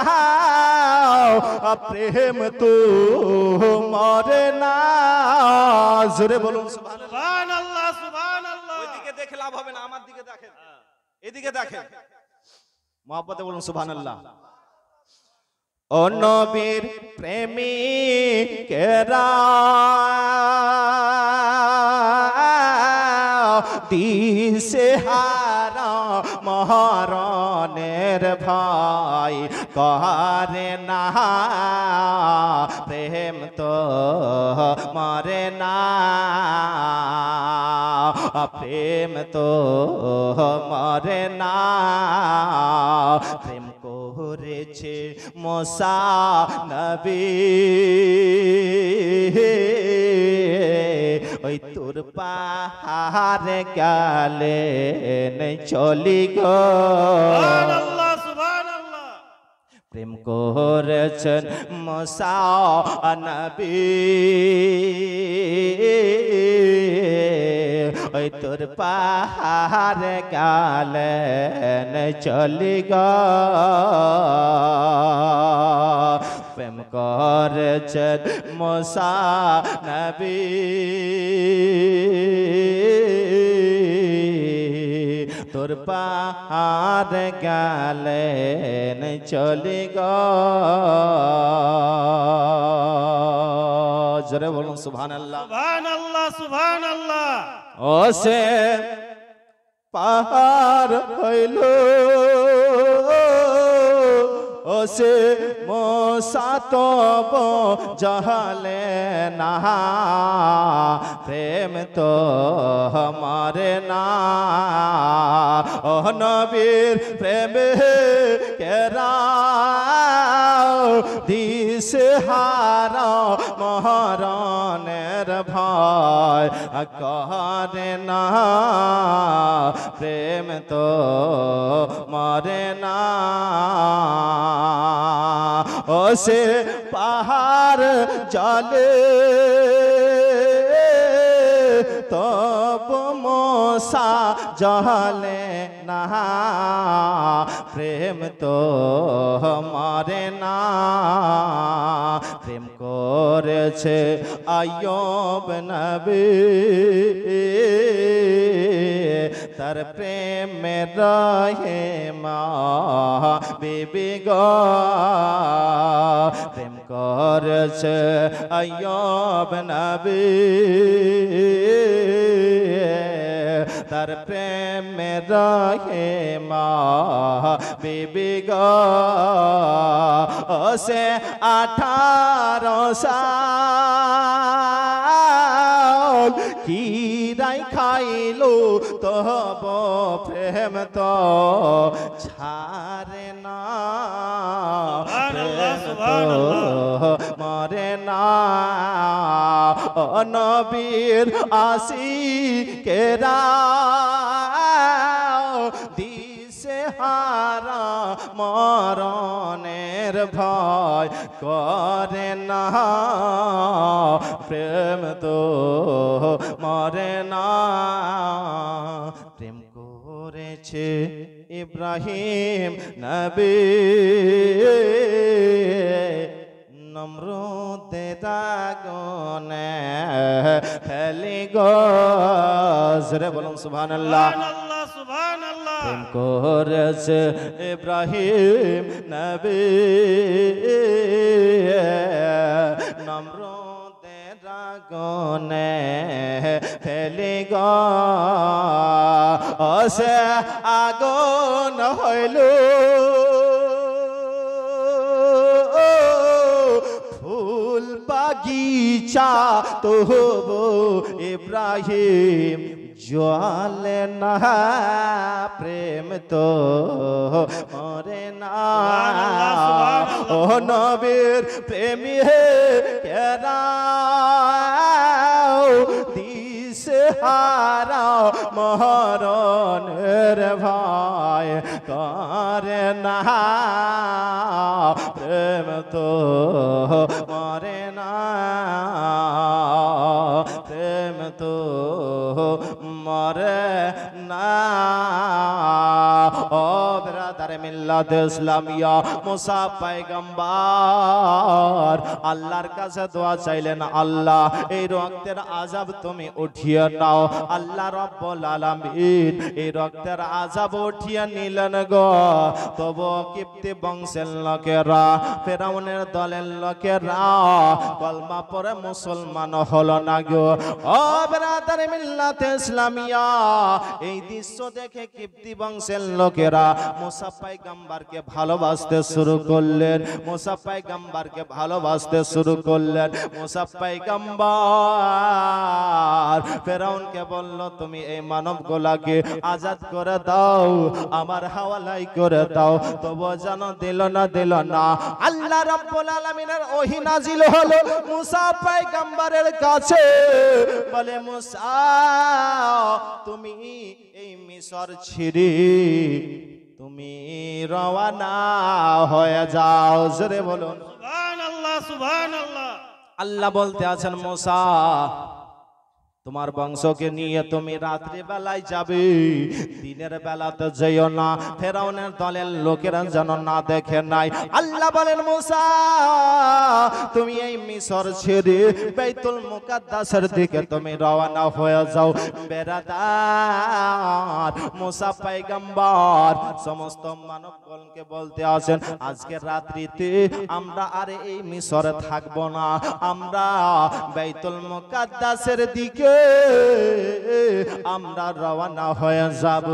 প্রেম তো মরে না। জোরে বলুন সুবহানাল্লাহ, সুবহানাল্লাহ। ওইদিকে দেখে লাভ হবে না, আমার দিকে দেখেন, এদিকে দেখেন, মহব্বতে বলুন সুবহানাল্লাহ। ও নবীর প্রেমিকেরা দিশেহারা মরণের ভয় করে না, প্রেম তো মরে না, প্রেম তো মরে না। প্রেম করেছে মুসা নবী ওই তোর পাহাড়ে গেলে চলি গো। সুবহানাল্লাহ, সুবহানাল্লাহ। প্রেম করেছেন মুসা নবী ওই তোর পাহাড়ে গেলে চলি গো। প্রেম করেছেন মুসা নবী তোর পাহাড়ে গেলে চলি গো। জোরে বলুন সুবহানাল্লাহ, সুবহানাল্লাহ, সুবহানাল্লাহ। ও সে পাহাড় হইল, ও সে মুসা তব জাহালে না, প্রেম তো মরে না। ও নবীর প্রেমে কেরা দিশেহারা মরণের ভয় করে না, প্রেম তো মরে না। ও সে পাহাড় জলে তব মুসা জলে না, প্রেম তো মরে না। প্রেম করেছে আইয়ুব নবী তার প্রেমে রহে মা বিবি গো। প্রেম করেছে আইয়ুব নবী তার প্রেমে রহে মা বিবি গো। সে 18 সাল কিরাই খাইলো তব প্রেম তো ছাড়ে না, প্রেম তো মরে না। নবীর আশিকেরা দিশেহারা মরণের ভয় করে না, প্রেম তো মরে না। প্রেম করেছে ইব্রাহিম নবী নমরুদের আগুনে ফেলি গো। জোরে বলুন সুবহানাল্লাহ, সুবহানাল্লাহ, সুবহানাল্লাহ। প্রেম করেছে ইব্রাহিম নবী নমরুদের আগুনে ফেলে গেছে আগুন হইল ফুল বাগিচা তবু ইব্রাহিম জলে না প্রেম তো মরে না ও নবীর প্রেমী হে কেরাও দিশে হারা মরণের ভয় করে না প্রেম তো মরে না প্রেম তো মরে না ও ব্রাদার মিল্লাত ইসলামিয়া মুসা পয়গম্বর আল্লাহর কাছে দোয়া চাইলেন আল্লাহ এই রক্তের আযাব তুমি উঠিয়ে নাও আল্লাহ রাব্বুল আলামিন এই রক্তের আযাব উঠিয়ে নিলেন গো তবু কিপ্তি বংশের লোকেরা ফেরাউনের দলের লোকেরা কলমা পড়ে মুসলমান হলো না গো ও ব্রাদার মিল্লাত ইসলামিয়া এই দৃশ্য দেখে কিপ্তি বংশের লোকেরা মুসা পয়গম্বরকে ভালোবাসতে শুরু করলেন মুসা পয়গম্বরকে ভালোবাসতে শুরু করলেন মুসা পয়গম্বর ফেরাউনকে বলল তুমি এই মানবগুলাকে আজাদ করে দাও আমার হাওয়ালাই করে দাও তবু জানো দিল না আল্লাহ রাব্বুল আলামিনের ওহী নাজিল হলো মুসা পয়গম্বরের কাছে বলে মুসা তুমি এই মিশর ছেড়ে তুমি রওনা হয়ে যাও জোরে বলুন সুবহানাল্লাহ সুবহানাল্লাহ আল্লাহ বলতে আছেন মুসা তোমার বংশকে নিয়ে তুমি রাত্রি বেলায় যাবে দিনের বেলাতে যেও না ফেরাউনের দলের লোকেরা যেন না দেখে নাই আল্লাহ বলেন মুসা তুমি এই মিশর ছেড়ে বাইতুল মুকাদ্দাসের দিকে তুমি রওনা হয়ে যাও বেরাদার মুসা পয়গম্বর সমস্ত মানবগণকে বলতে আছেন আজকে রাত্রিতে আমরা আর এই মিশরে থাকব না আমরা বাইতুল মুকাদ্দাসের দিকে আমরা রওনা হয়ে যাব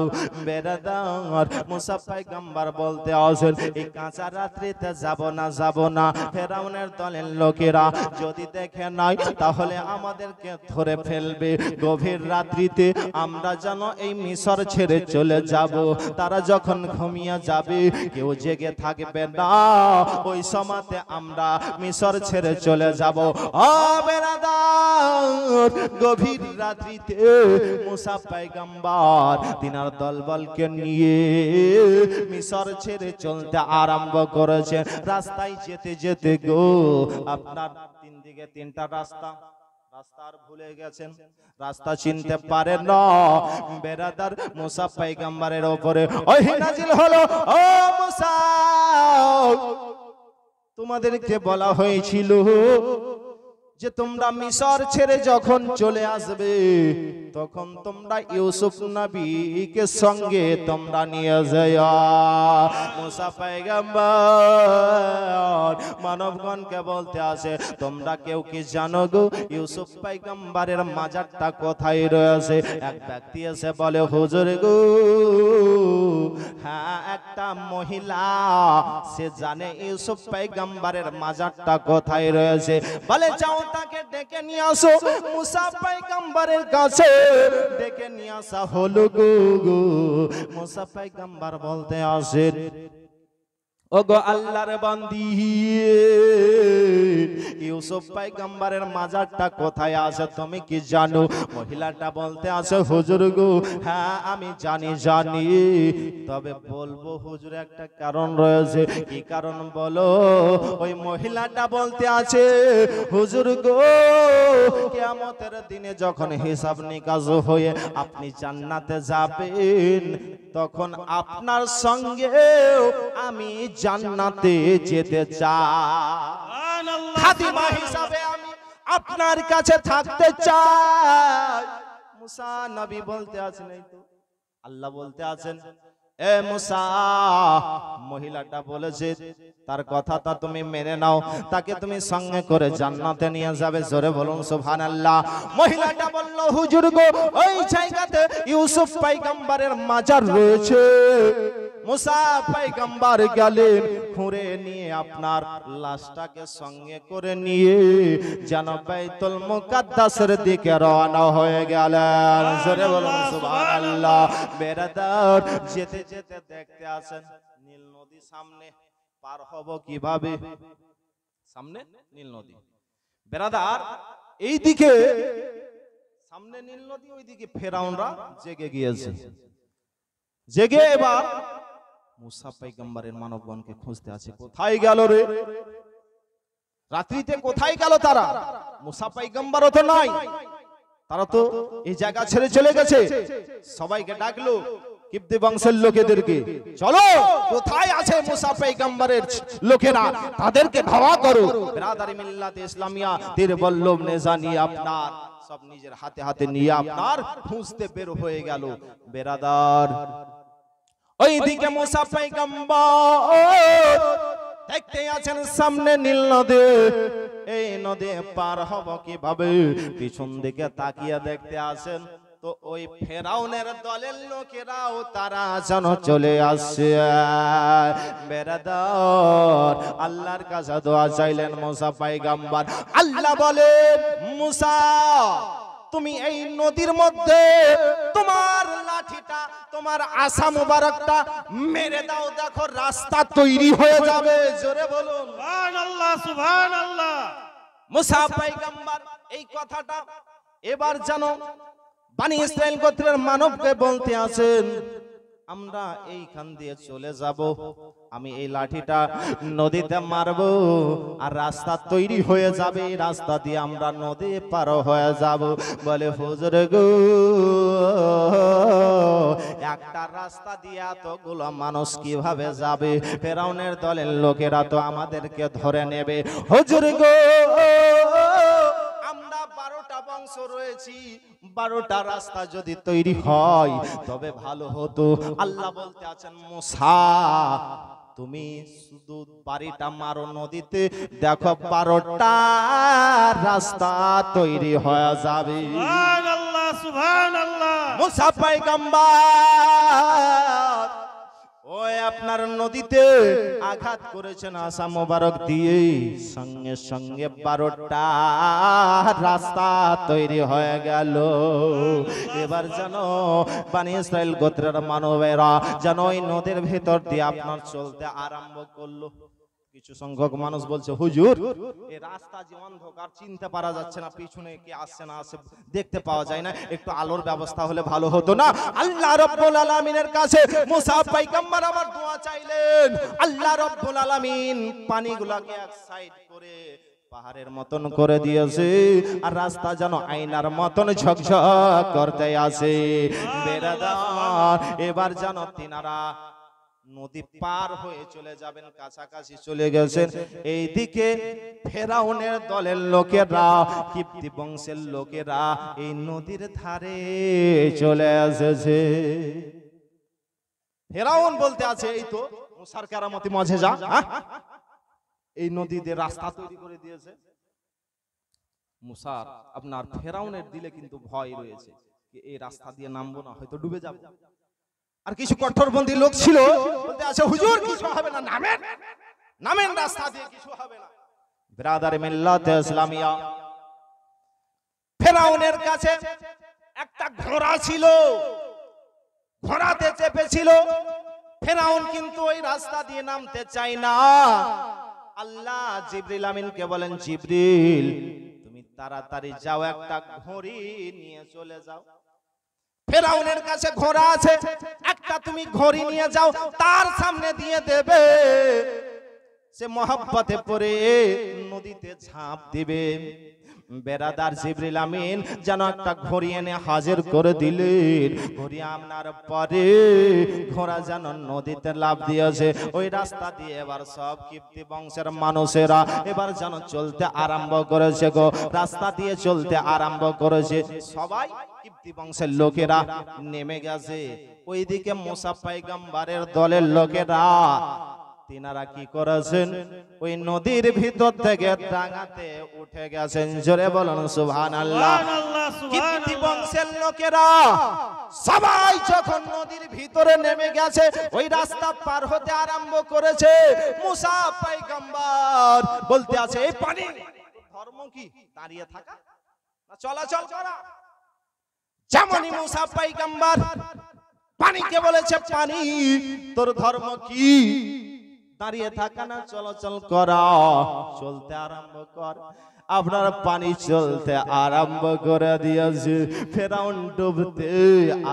বেরাদার মুসা পয়গম্বর বলতে আছেন এই কাঁচা রাত্রিতে যাব না ফেরাউনের দলের লোকেরা যদি দেখে নাই তাহলে আমাদেরকে ধরে ফেলবে গভীর রাত্রিতে আমরা যেন এই মিশর ছেড়ে চলে যাব তারা যখন ঘুমিয়ে যাবে কেউ জেগে থাকবে না ওই সময়তে আমরা মিশর ছেড়ে চলে যাব ও বেরাদার গভীর রাত্রিতে মুসা পয়গম্বর তিনার দলবলকে নিয়ে মিশর ছেড়ে চলতে আরম্ভ করেছেন রাস্তায় যেতে যেতে গো আপনার তিন দিকে তিনটা রাস্তা রাস্তার ভুলে গেছেন রাস্তা চিনতে পারে না বেরাদার মুসা পয়গম্বরের উপরে ওহী নাজিল হলো ও মুসা তোমাদেরকে বলা হয়েছিল যে তোমরা মিশর ছেড়ে যখন চলে আসবে তখন তোমরা ইউসুফ নবীকে সঙ্গে তোমরা নিয়ে যাও মুসা পয়গম্বর মানবগণকে বলতে আসে তোমরা কেউ কি জানো গো ইউসুফ পয়গম্বরের মাজারটা কোথায় রয়েছে এক ব্যক্তি এসে বলে হুজুর গো হ্যাঁ একটা মহিলা সে জানে ইউসুফ পয়গম্বরের মাজারটা কোথায় রয়েছে বলে যাও তাকে ডেকে নিয়ে আসো মুসা পয়গম্বরের কাছে ডেকে নিয়ে আসা হলো গো মুসা পয়গম্বর বলতে আসেন ওগো আল্লাহর বান্দি ইউসুফ পয়গম্বরের মাজারটা কোথায় আছে তুমি কি জানো মহিলাটা বলতে আছে হুজুর গো হ্যাঁ আমি জানি তবে বলবো হুজুর একটা কারণ রয়েছে কি কারণ বলো ওই মহিলাটা বলতে আছে হুজুর গো কিয়ামতের দিনে যখন হিসাব নিকাশ হয়ে আপনি জান্নাতে যাবেন তখন আপনার সঙ্গে আমি জান্নাতে যেতে চাই খাদিমা হিসাবে আমি আপনার কাছে থাকতে চাই মুসা নবী বলতে আছেন এই তো আল্লাহ বলতে আছেন এ মুসা, মহিলাটা বলেছে তার কথাটা তুমি মেনে নাও, তাকে তুমি সঙ্গে করে জান্নাতে নিয়ে যাবে। জোরে বলুন সুবহানাল্লাহ। মহিলাটা বলল, হুজুর গো, ওই জায়গাতে ইউসুফ পয়গম্বরের মাজার রয়েছে। মুসা পয়গম্বর গেলেন, খুঁড়ে নিয়ে আপনার লাশটাকে সঙ্গে করে নিয়ে যেন বাইতুল মুকাদ্দাসের দিকে রওনা হয়ে গেলেন। জোরে বলুন সুবহানাল্লাহ। বেরাদার, যেতে যেতে দেখতে আসেন নীল নদী সামনে, পার হব কিভাবে? সামনে নীল নদী। বেরাদার, এইদিকে সামনে নীল নদী, ওইদিকে ফেরাউনরা জেগে গিয়েছে। জেগে এবার মুসা পয়গম্বরের মানবগণকে খুঁজতে আছে। কোথায় গেল রে? রাত্রিতে কোথায় গেল তারা? মুসা পয়গম্বরও তো নাই, তারা তো এই জায়গা ছেড়ে চলে গেছে। সবাইকে ডাকলো, কিবতি বংশের লোকেদেরকে, চলো কোথায় আছে মুসা পয়গম্বরের লোকেরা, তাদেরকে ধাওয়া করো। বিরাদারি মিল্লাতে ইসলামিয়া তীর বল্লভ নেজা নিয়ে আপনার সব নিজের হাতে হাতে নিয়ে আপনার খুঁজতে বের হয়ে গেল। বেরাদার, ওইদিকে মুসা পয়গম্বর দেখতে আছেন সামনে নীল নদী। এই নদী পার হব কিভাবে? পিছন দিকে তাকিয়ে দেখতে আছেন তো ওই ফেরাউনের দলের লোকেরাও তারা যেন চলে আসছে। বেরাদার, আল্লাহর কাছে দোয়া চাইলেন মুসা পয়গম্বর। আল্লাহ বলেন, মুসা তুমি এই নদীর মধ্যে তোমার লাঠিটা, তোমার আসা মুবারকটা মেরে দাও, দেখো রাস্তা তৈরি হয়ে যাবে। জোরে বলুন সুবহানাল্লাহ, সুবহানাল্লাহ। মুসা পয়গম্বর এই কথাটা এবার জানো বনি ইসরাইল গোত্রের মানবকে বলতে আছেন, আমরা এইখান দিয়ে চলে যাব, আমি এই লাঠিটা নদীতে মারবো আর রাস্তা তৈরি হয়ে যাবে, রাস্তা দিয়ে আমরা নদী পার হয়ে যাব। বলে, হুজুর গো, একটা রাস্তা দিয়ে এতগুলো মানুষ কিভাবে যাবে? ফেরাউনের দলের লোকেরা তো আমাদেরকে ধরে নেবে। হুজুর গো, আমরা 12টা বংশ রয়েছি, 12টা রাস্তা যদি তৈরি হয় তবে ভালো হতো। আল্লাহ বলতে আছেন, মুসা তুমি শুধু বাড়িটা মারো নদীতে, দেখো 12টা রাস্তা তৈরি হয়ে যাবে। সুবহানাল্লাহ, সুবহানাল্লাহ। মুসা পয়গম্বর ওই আপনার নদীতে আঘাত করেছেন আসা মোবারক দিয়ে, সঙ্গে সঙ্গে 12টা রাস্তা তৈরি হয়ে গেল। এবার জানো বনি ইসরাইল গোত্রের মানবেরা যেন ওই নদীর ভিতর দিয়ে আপনার চলতে আরম্ভ করলো। কিছু সংখ্যক মানুষ বলছে, হুজুর এই রাস্তা যে অন্ধকার, চিনতে পারা যাচ্ছে না, পিছনে কি আসছে না আসে দেখতে পাওয়া যায় না, একটু আলোর ব্যবস্থা হলে ভালো হতো না? আল্লাহ রাব্বুল আলামিনের কাছে মুসা পয়গম্বর আবার দোয়া চাইলেন। আল্লাহ রাব্বুল আলামিন পানিগুলোকে এক সাইড করে পাহাড়ের মতন করে দিয়েছে, আর রাস্তা যেন আয়নার মতন ঝকঝক করতে আসে। বেরাদার, এবার যেন তিনারা নদী পার হয়ে চলে যাবেন, কাছাকাছি চলে গেছেন। এইদিকে ফেরাউনের দলের লোকেরা, কিপ্তি বংশের লোকেরা এই নদীর ধারে চলে এসেছে। ফেরাউন বলতে আছে, এই তো মুসার কেরামতি মজেজা, এই নদীতে রাস্তা তৈরি করে দিয়েছে। মুসার আপনার ফেরাউনের দিলে কিন্তু ভয় রয়েছে, এই রাস্তা দিয়ে নামবো না, হয়তো ডুবে যাবো। আর কিছু কঠোরপন্থী লোক ছিল, বলতে আছে, হুজুর কিছু হবে না, নামেন নামেন, রাস্তা দিয়ে কিছু হবে না। বিরাদারে মিল্লাতে ইসলামিয়া, ফেরাউনের কাছে একটা ঘোড়া ছিল, ঘোড়াতে চেপেছিল। ফেরাউন কিন্তু ওই রাস্তা দিয়ে নামতে চায় না। আল্লাহ জিবরিল আমিনকে বলেন, জিবরিল তুমি তাড়াতাড়ি যাও, একটা ঘড়ি নিয়ে চলে যাও। ফেরাউনের কাছে ঘোড়া আছে, একটা তুমি ঘড়ি নিয়ে যাও, তার সামনে দিয়ে দেবে, সে মহব্বতে পড়ে নদীতে ঝাঁপ দিবে। বেরাদার জিবরিল আমিন যেন একটা ঘড়ি এনে হাজির করে দিলেন। ঘড়ি আনার পরে ঘোড়া যেন নদীতে লাফ দিয়েছে। ওই রাস্তা দিয়ে এবার সব কিপ্তি বংশের মানুষেরা এবার যেন চলতে আরম্ভ করেছে গো, রাস্তা দিয়ে চলতে আরম্ভ করেছে। সবাই কিপ্তি বংশের লোকেরা নেমে গেছে। ওইদিকে মুসা পয়গম্বরের দলের লোকেরা তিনারা কি করেছেন, ওই নদীর ভিতর থেকে ডাঙাতে উঠে গেছেন। জোরে বলুন সুবহানাল্লাহ। কিপ্তি বংশের লোকেরা সবাই যখন নদীর ভিতরে নেমে গেছে, ওই রাস্তা পার হতে আরম্ভ করেছে। মুসা পয়গম্বর বলতে আছে, এই পানি ধর্ম কি দাঁড়িয়ে থাকা না চলাচল করা? যেমনই মুসা পয়গম্বর পানিকে বলেছে, পানি তোর ধর্ম কি দাঁড়িয়ে থাকা না চলাচল করা? চলতে আরম্ভ কর। আপনার পানি চলতে আরম্ভ করে দিয়েছে, ফেরাউন ডুবতে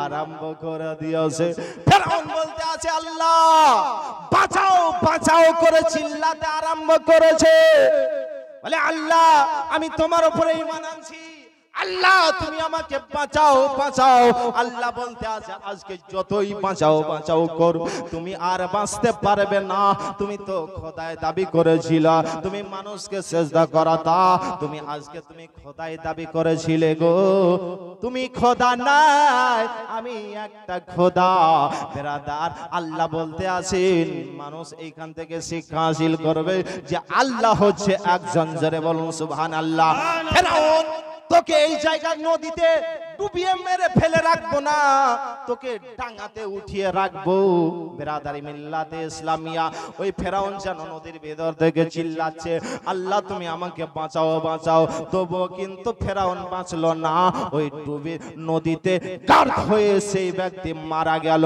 আরম্ভ করে দিয়েছে। ফেরাউন বলতে আছে, আল্লাহ বাঁচাও বাঁচাও করে চিল্লাতে আরম্ভ করেছে। বলে, আল্লাহ আমি তোমার উপরে ঈমান আনছি, আল্লাহ তুমি আমাকে বাঁচাও বাঁচাও। আল্লাহ বলতে আছে, আজকে যতই বাঁচাও বাঁচাও করো, তুমি আর বাঁচতে পারবে না। তুমি তো খোদায় দাবি করেছিলে তুমি মানুষকে সেজদা করাতা, তুমি আজকে তুমি খোদায় দাবি করেছিলে গো, তুমি খোদা নাই, আমি একটা খোদা। বেরাদার আল্লাহ বলতে আছেন, মানুষ এইখান থেকে শিক্ষা হাসিল করবে যে আল্লাহ হচ্ছে একজন। জোরে বলুন সুবহানাল্লাহ। ফেরাউন তোকে এই জায়গায় নদীতে ডুবিয়ে মেরে ফেলে রাখবো না, তোকে ডাঙাতে উঠিয়ে রাখবো। বেরাদারি মিল্লাতে ইসলামিয়া ওই ফেরাউন যেন নদীর ভেতর থেকে চিল্লাচ্ছে, আল্লাহ তুমি আমাকে বাঁচাও বাঁচাও। তবু কিন্তু ফেরাউন বাঁচলো না, ওই ডুবে নদীতে গার্ড হয়ে সেই ব্যক্তি মারা গেল।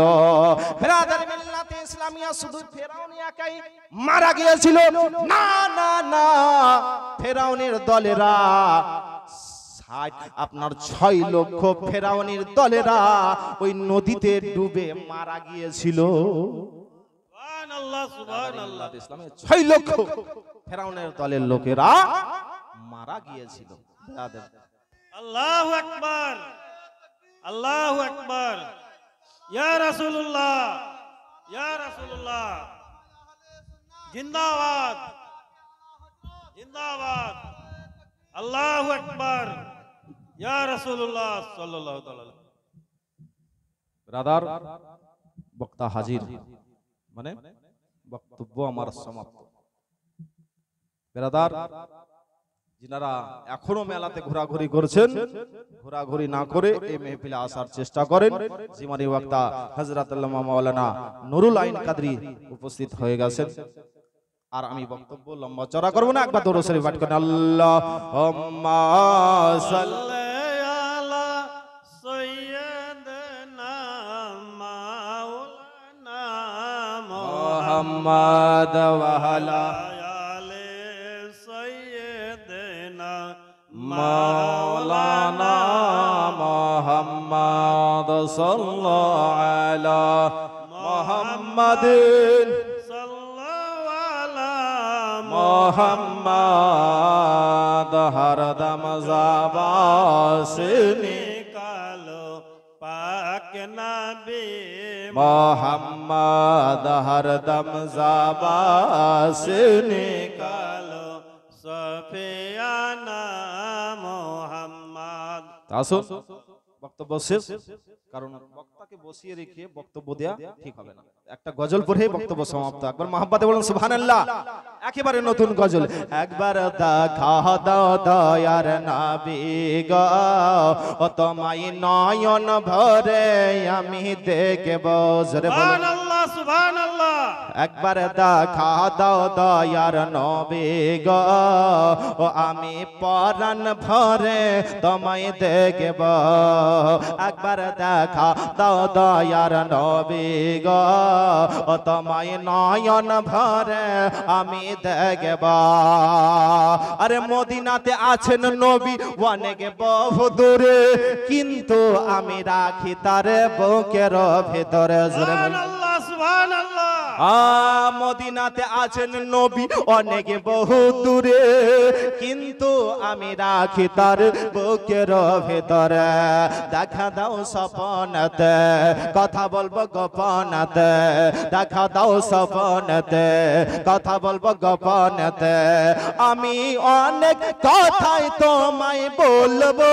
বেরাদারি মিল্লাতে ইসলামিয়া শুধু ফেরাউন একাই মারা গিয়েছিল না, না না, ফেরাউনের দলেরা আপনার 6 লক্ষ ফেরাউনের দলেরা ওই নদীতে ডুবে মারা গিয়েছিল। সুবহানাল্লাহ সুবহানাল্লাহ। ইসলামের 6 লক্ষ ফেরাউনের দলের লোকেরা মারা গিয়েছিল। আল্লাহু আকবার আল্লাহু আকবার। ইয়া রাসূলুল্লাহ ইয়া রাসূলুল্লাহ, জিন্দাবাদ জিন্দাবাদ। আল্লাহু আকবার ইয়া রাসূলুল্লাহ সাল্লাল্লাহু তাআলা। ব্রাদার বক্তা হাজির, মানে বক্তব্য আমার সমাপ্ত। ব্রাদার যিনারা এখনো মেলাতে ঘোরাঘুরি করছেন, ঘোরাঘুরি না করে এই মেহফিলে আসার চেষ্টা করেন। জিমানি বক্তা হযরত আল্লামা মাওলানা নুরুল আইন কাদরি উপস্থিত হয়ে গেছেন। আর আমি বক্তব্য লম্বা চড়া করব না, একবার দরুদ শরীফ পাঠ করেন। আল্লাহুম্মা সাল্লি আলা সাইয়্যিদিনা মাওলানা মুহাম্মাদ ওয়া আলা আলি সাইয়্যিদিনা মাওলানা মুহাম্মাদ সাল্লাল্লাহু আলা মুহাম্মাদিন মোহাম্মদ হরদম যাবাস নিকালো পাক নবী মোহাম্মদ হরদম যাবাস নিকালো সফিয়ানা মোহাম্মদ। আসুন বক্তব্য শেষ, কারণ বক্তাকে বসিয়ে রেখে বক্তব্য দেয়া ঠিক হবে না। একটা গজল পড়ে বক্তব্য সমাপ্ত। একবার মহব্বতে বলুন সুবহানাল্লাহ। একেবারে নতুন গজল। একবার দেখা দাও দয়ার নবী গো, ও তোমায় নয়ন ভরে আমি দেখব। জোরে বলুন সুবহানাল্লাহ সুবহানাল্লাহ। একবার দেখা দাও দয়ার নবী গো, ও আমি পরাণ ভরে তোমায় দেখব। একবার দেখা দাও দয়ার নবী গো, ও তোমায় নয়ন ভরে আমি দেখব। আরে মদিনাতে আছেন নবী অনেক বহু দূরে, কিন্তু আমি রাখি তার বুকের ভেতরে। জোরে বলুন সুবহানাল্লাহ সুবহানাল্লাহ। মদিনাতে আছেন নবী অনেক বহু দূরে, কিন্তু আমি রাখি তার বুকের ভেতরে। দেখা দাও স্বপনতে, কথা বলবো গোপনতে। দেখা দাও স্বপনতে, কথা বলবো গোপনতে। আমি অনেক কথাই তোমায় বলবো,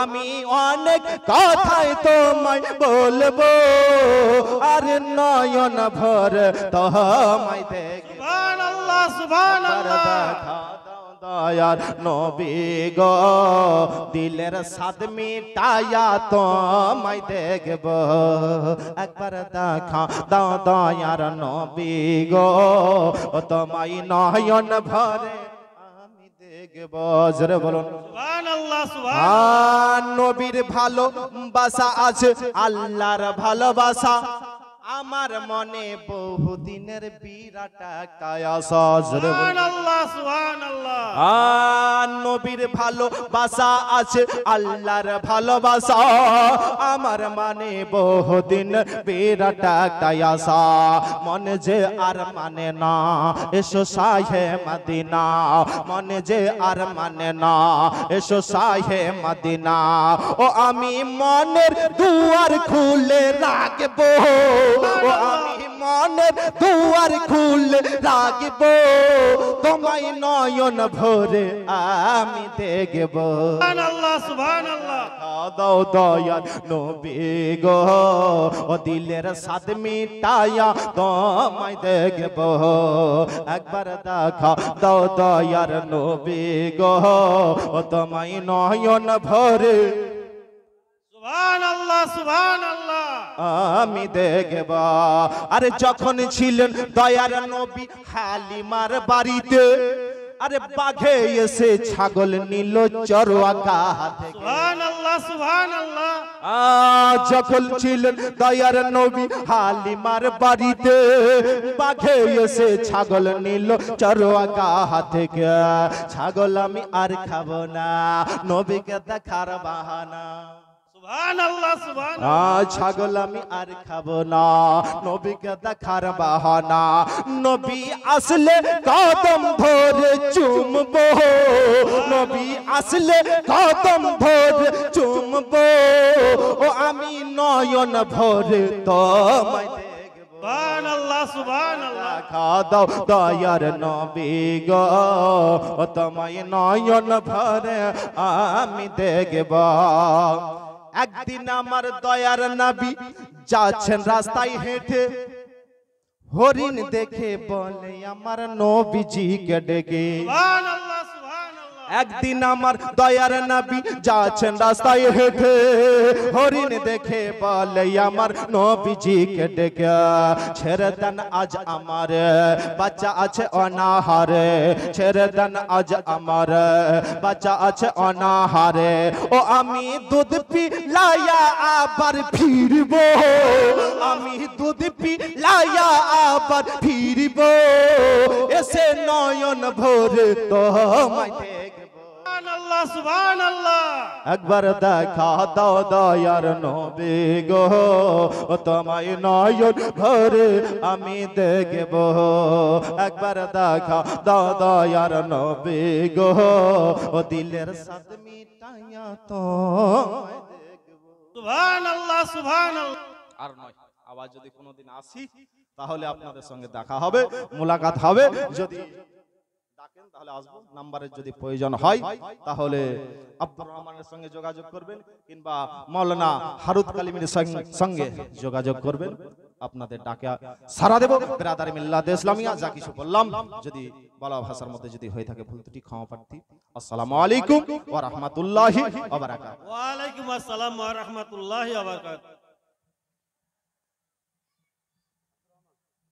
আমি অনেক কথাই তোমায় বলবো, আর নয়ন ভর তোমায় দেখবো। সুবহানাল্লাহ সুবহানাল্লাহ। দেখা দাও দয়ার নবী গো, দিলের সাদ মিটায়া তোমায় দেখবো। একবার দেখা দাও দয়ার নবী গো, তোমায় নয়ন ভরে আমি দেখবো। জোরে বলুন সুবহানাল্লাহ সুবহানাল্লাহ। নবীর ভালোবাসা আছে, আল্লাহর ভালোবাসা আমার মনে বহুদিনের বিরাট একটা আশা। জোরে বলুন সুবহানাল্লাহ সুবহানাল্লাহ। নবীর ভালোবাসা আছে, আল্লাহর ভালোবাসা আমার মানে বহুদিন বিরাট একটা আশা। মনে যে আর মানে না এসো শাহে মদিনা, মনে যে আর মানে না এসো শাহে মদিনা। ও আমি মনের দুয়ার খুলে রাখবো, ও আমি মনের দুয়ার খুলে রাখবো, তোমায় নয়ন ভরে আমি দেখবো। সুবহানাল্লাহ সুবহানাল্লাহ। দাও দয়ার নবী গো, ও দিলের সাদ মিটায়া তোমায় দেখবো। একবার দেখা দাও দয়ার নবী গো, ও তোমায় নয়ন ভরে সুবহানাল্লাহ সুবহানাল্লাহ। আমি দেখব। আরে যখন ছিলেন দয়ার নবী হালিমার বাড়িতে, আরে বাঘে এসে ছাগল নিল চরওয়াকা থেকে। সুবহানাল্লাহ সুবহানাল্লাহ। যখন ছিলেন দয়ার নবী হালিমার বাড়িতে, বাঘে এসে ছাগল নিল চরওয়াকা থেকে। ছাগল আমি আর খাবো না, নবীকে দেখার বাহানা। সুবহানাল্লাহ সুবহানাল্লাহ। ছাগল আমি আর খাবো না, নবীকে দেখার বাহানা। নবী আসলে কদম ধরে চুমবো, নবী আসলে কদম ধরে চুমবো, ও আমি নয়ন ভরে তোমায় দেখবো। সুবহানাল্লাহ সুবহানাল্লাহ। দেখা দাও দয়ার নবী গো, ও তোমায় নয়ন ভরে আমি দেখব। একদিন আমার দয়ার নবী যাচ্ছেন রাস্তায় হেঁটে, হরিণ দেখে বলে আমার নবীজিকে ডেকে। সুবহানাল্লাহ সুবহানাল্লাহ। একদিন আমার দয়ার নবী যাচ্ছেন রাস্তায় হেঁটে, হরিণ দেখে বলে আমার নবীজিকে ডেকে। ছেড়ে দেন আজ আমার বাচ্চা আছে অনাহারে, ছেড়ে দেন আজ আমার বাচ্চা আছে অনাহারে। ও আমি দুধ পিলায়া আবার ফিরবো, আমি দুধ পিলায়া আবার ফিরবো, এসে নয়ন ভরে তোমায় দেখবো। সুবহানাল্লাহ সুবহানাল্লাহ। একবার দেখা দাও দয়ার নবী গো, ও তোমায় নয়ন ভরে আমি দেখব। একবার দেখা দাও দয়ার নবী গো, ও দিলের সাদ মিটায়া তোমায় দেখব। সুবহানাল্লাহ সুবহানাল্লাহ। আর নয়, আবার যদি কোনোদিন আসি তাহলে আপনাদের সঙ্গে দেখা হবে, মোলাকাত হবে। যদি ডাকেন তাহলে আসবো। নাম্বারের যদি প্রয়োজন হয় তাহলে আব্দুর রহমানের সঙ্গে যোগাযোগ করবেন, কিংবা মাওলানা হারুত কালিমের সঙ্গে যোগাযোগ করবেন। আপনাদের ডাকে সারা দেব। বিরাদার মিল্লাত ইসলামিয়া যা কিছু বললাম যদি বলা ভাষার মধ্যে যদি হয়ে থাকে ভুল ত্রুটি ক্ষমা প্রার্থী। আসসালামু আলাইকুম ওয়া রাহমাতুল্লাহি ওয়া বারাকাতুহু। ওয়া আলাইকুম আসসালাম ওয়া রাহমাতুল্লাহি ওয়া বারাকাতুহু।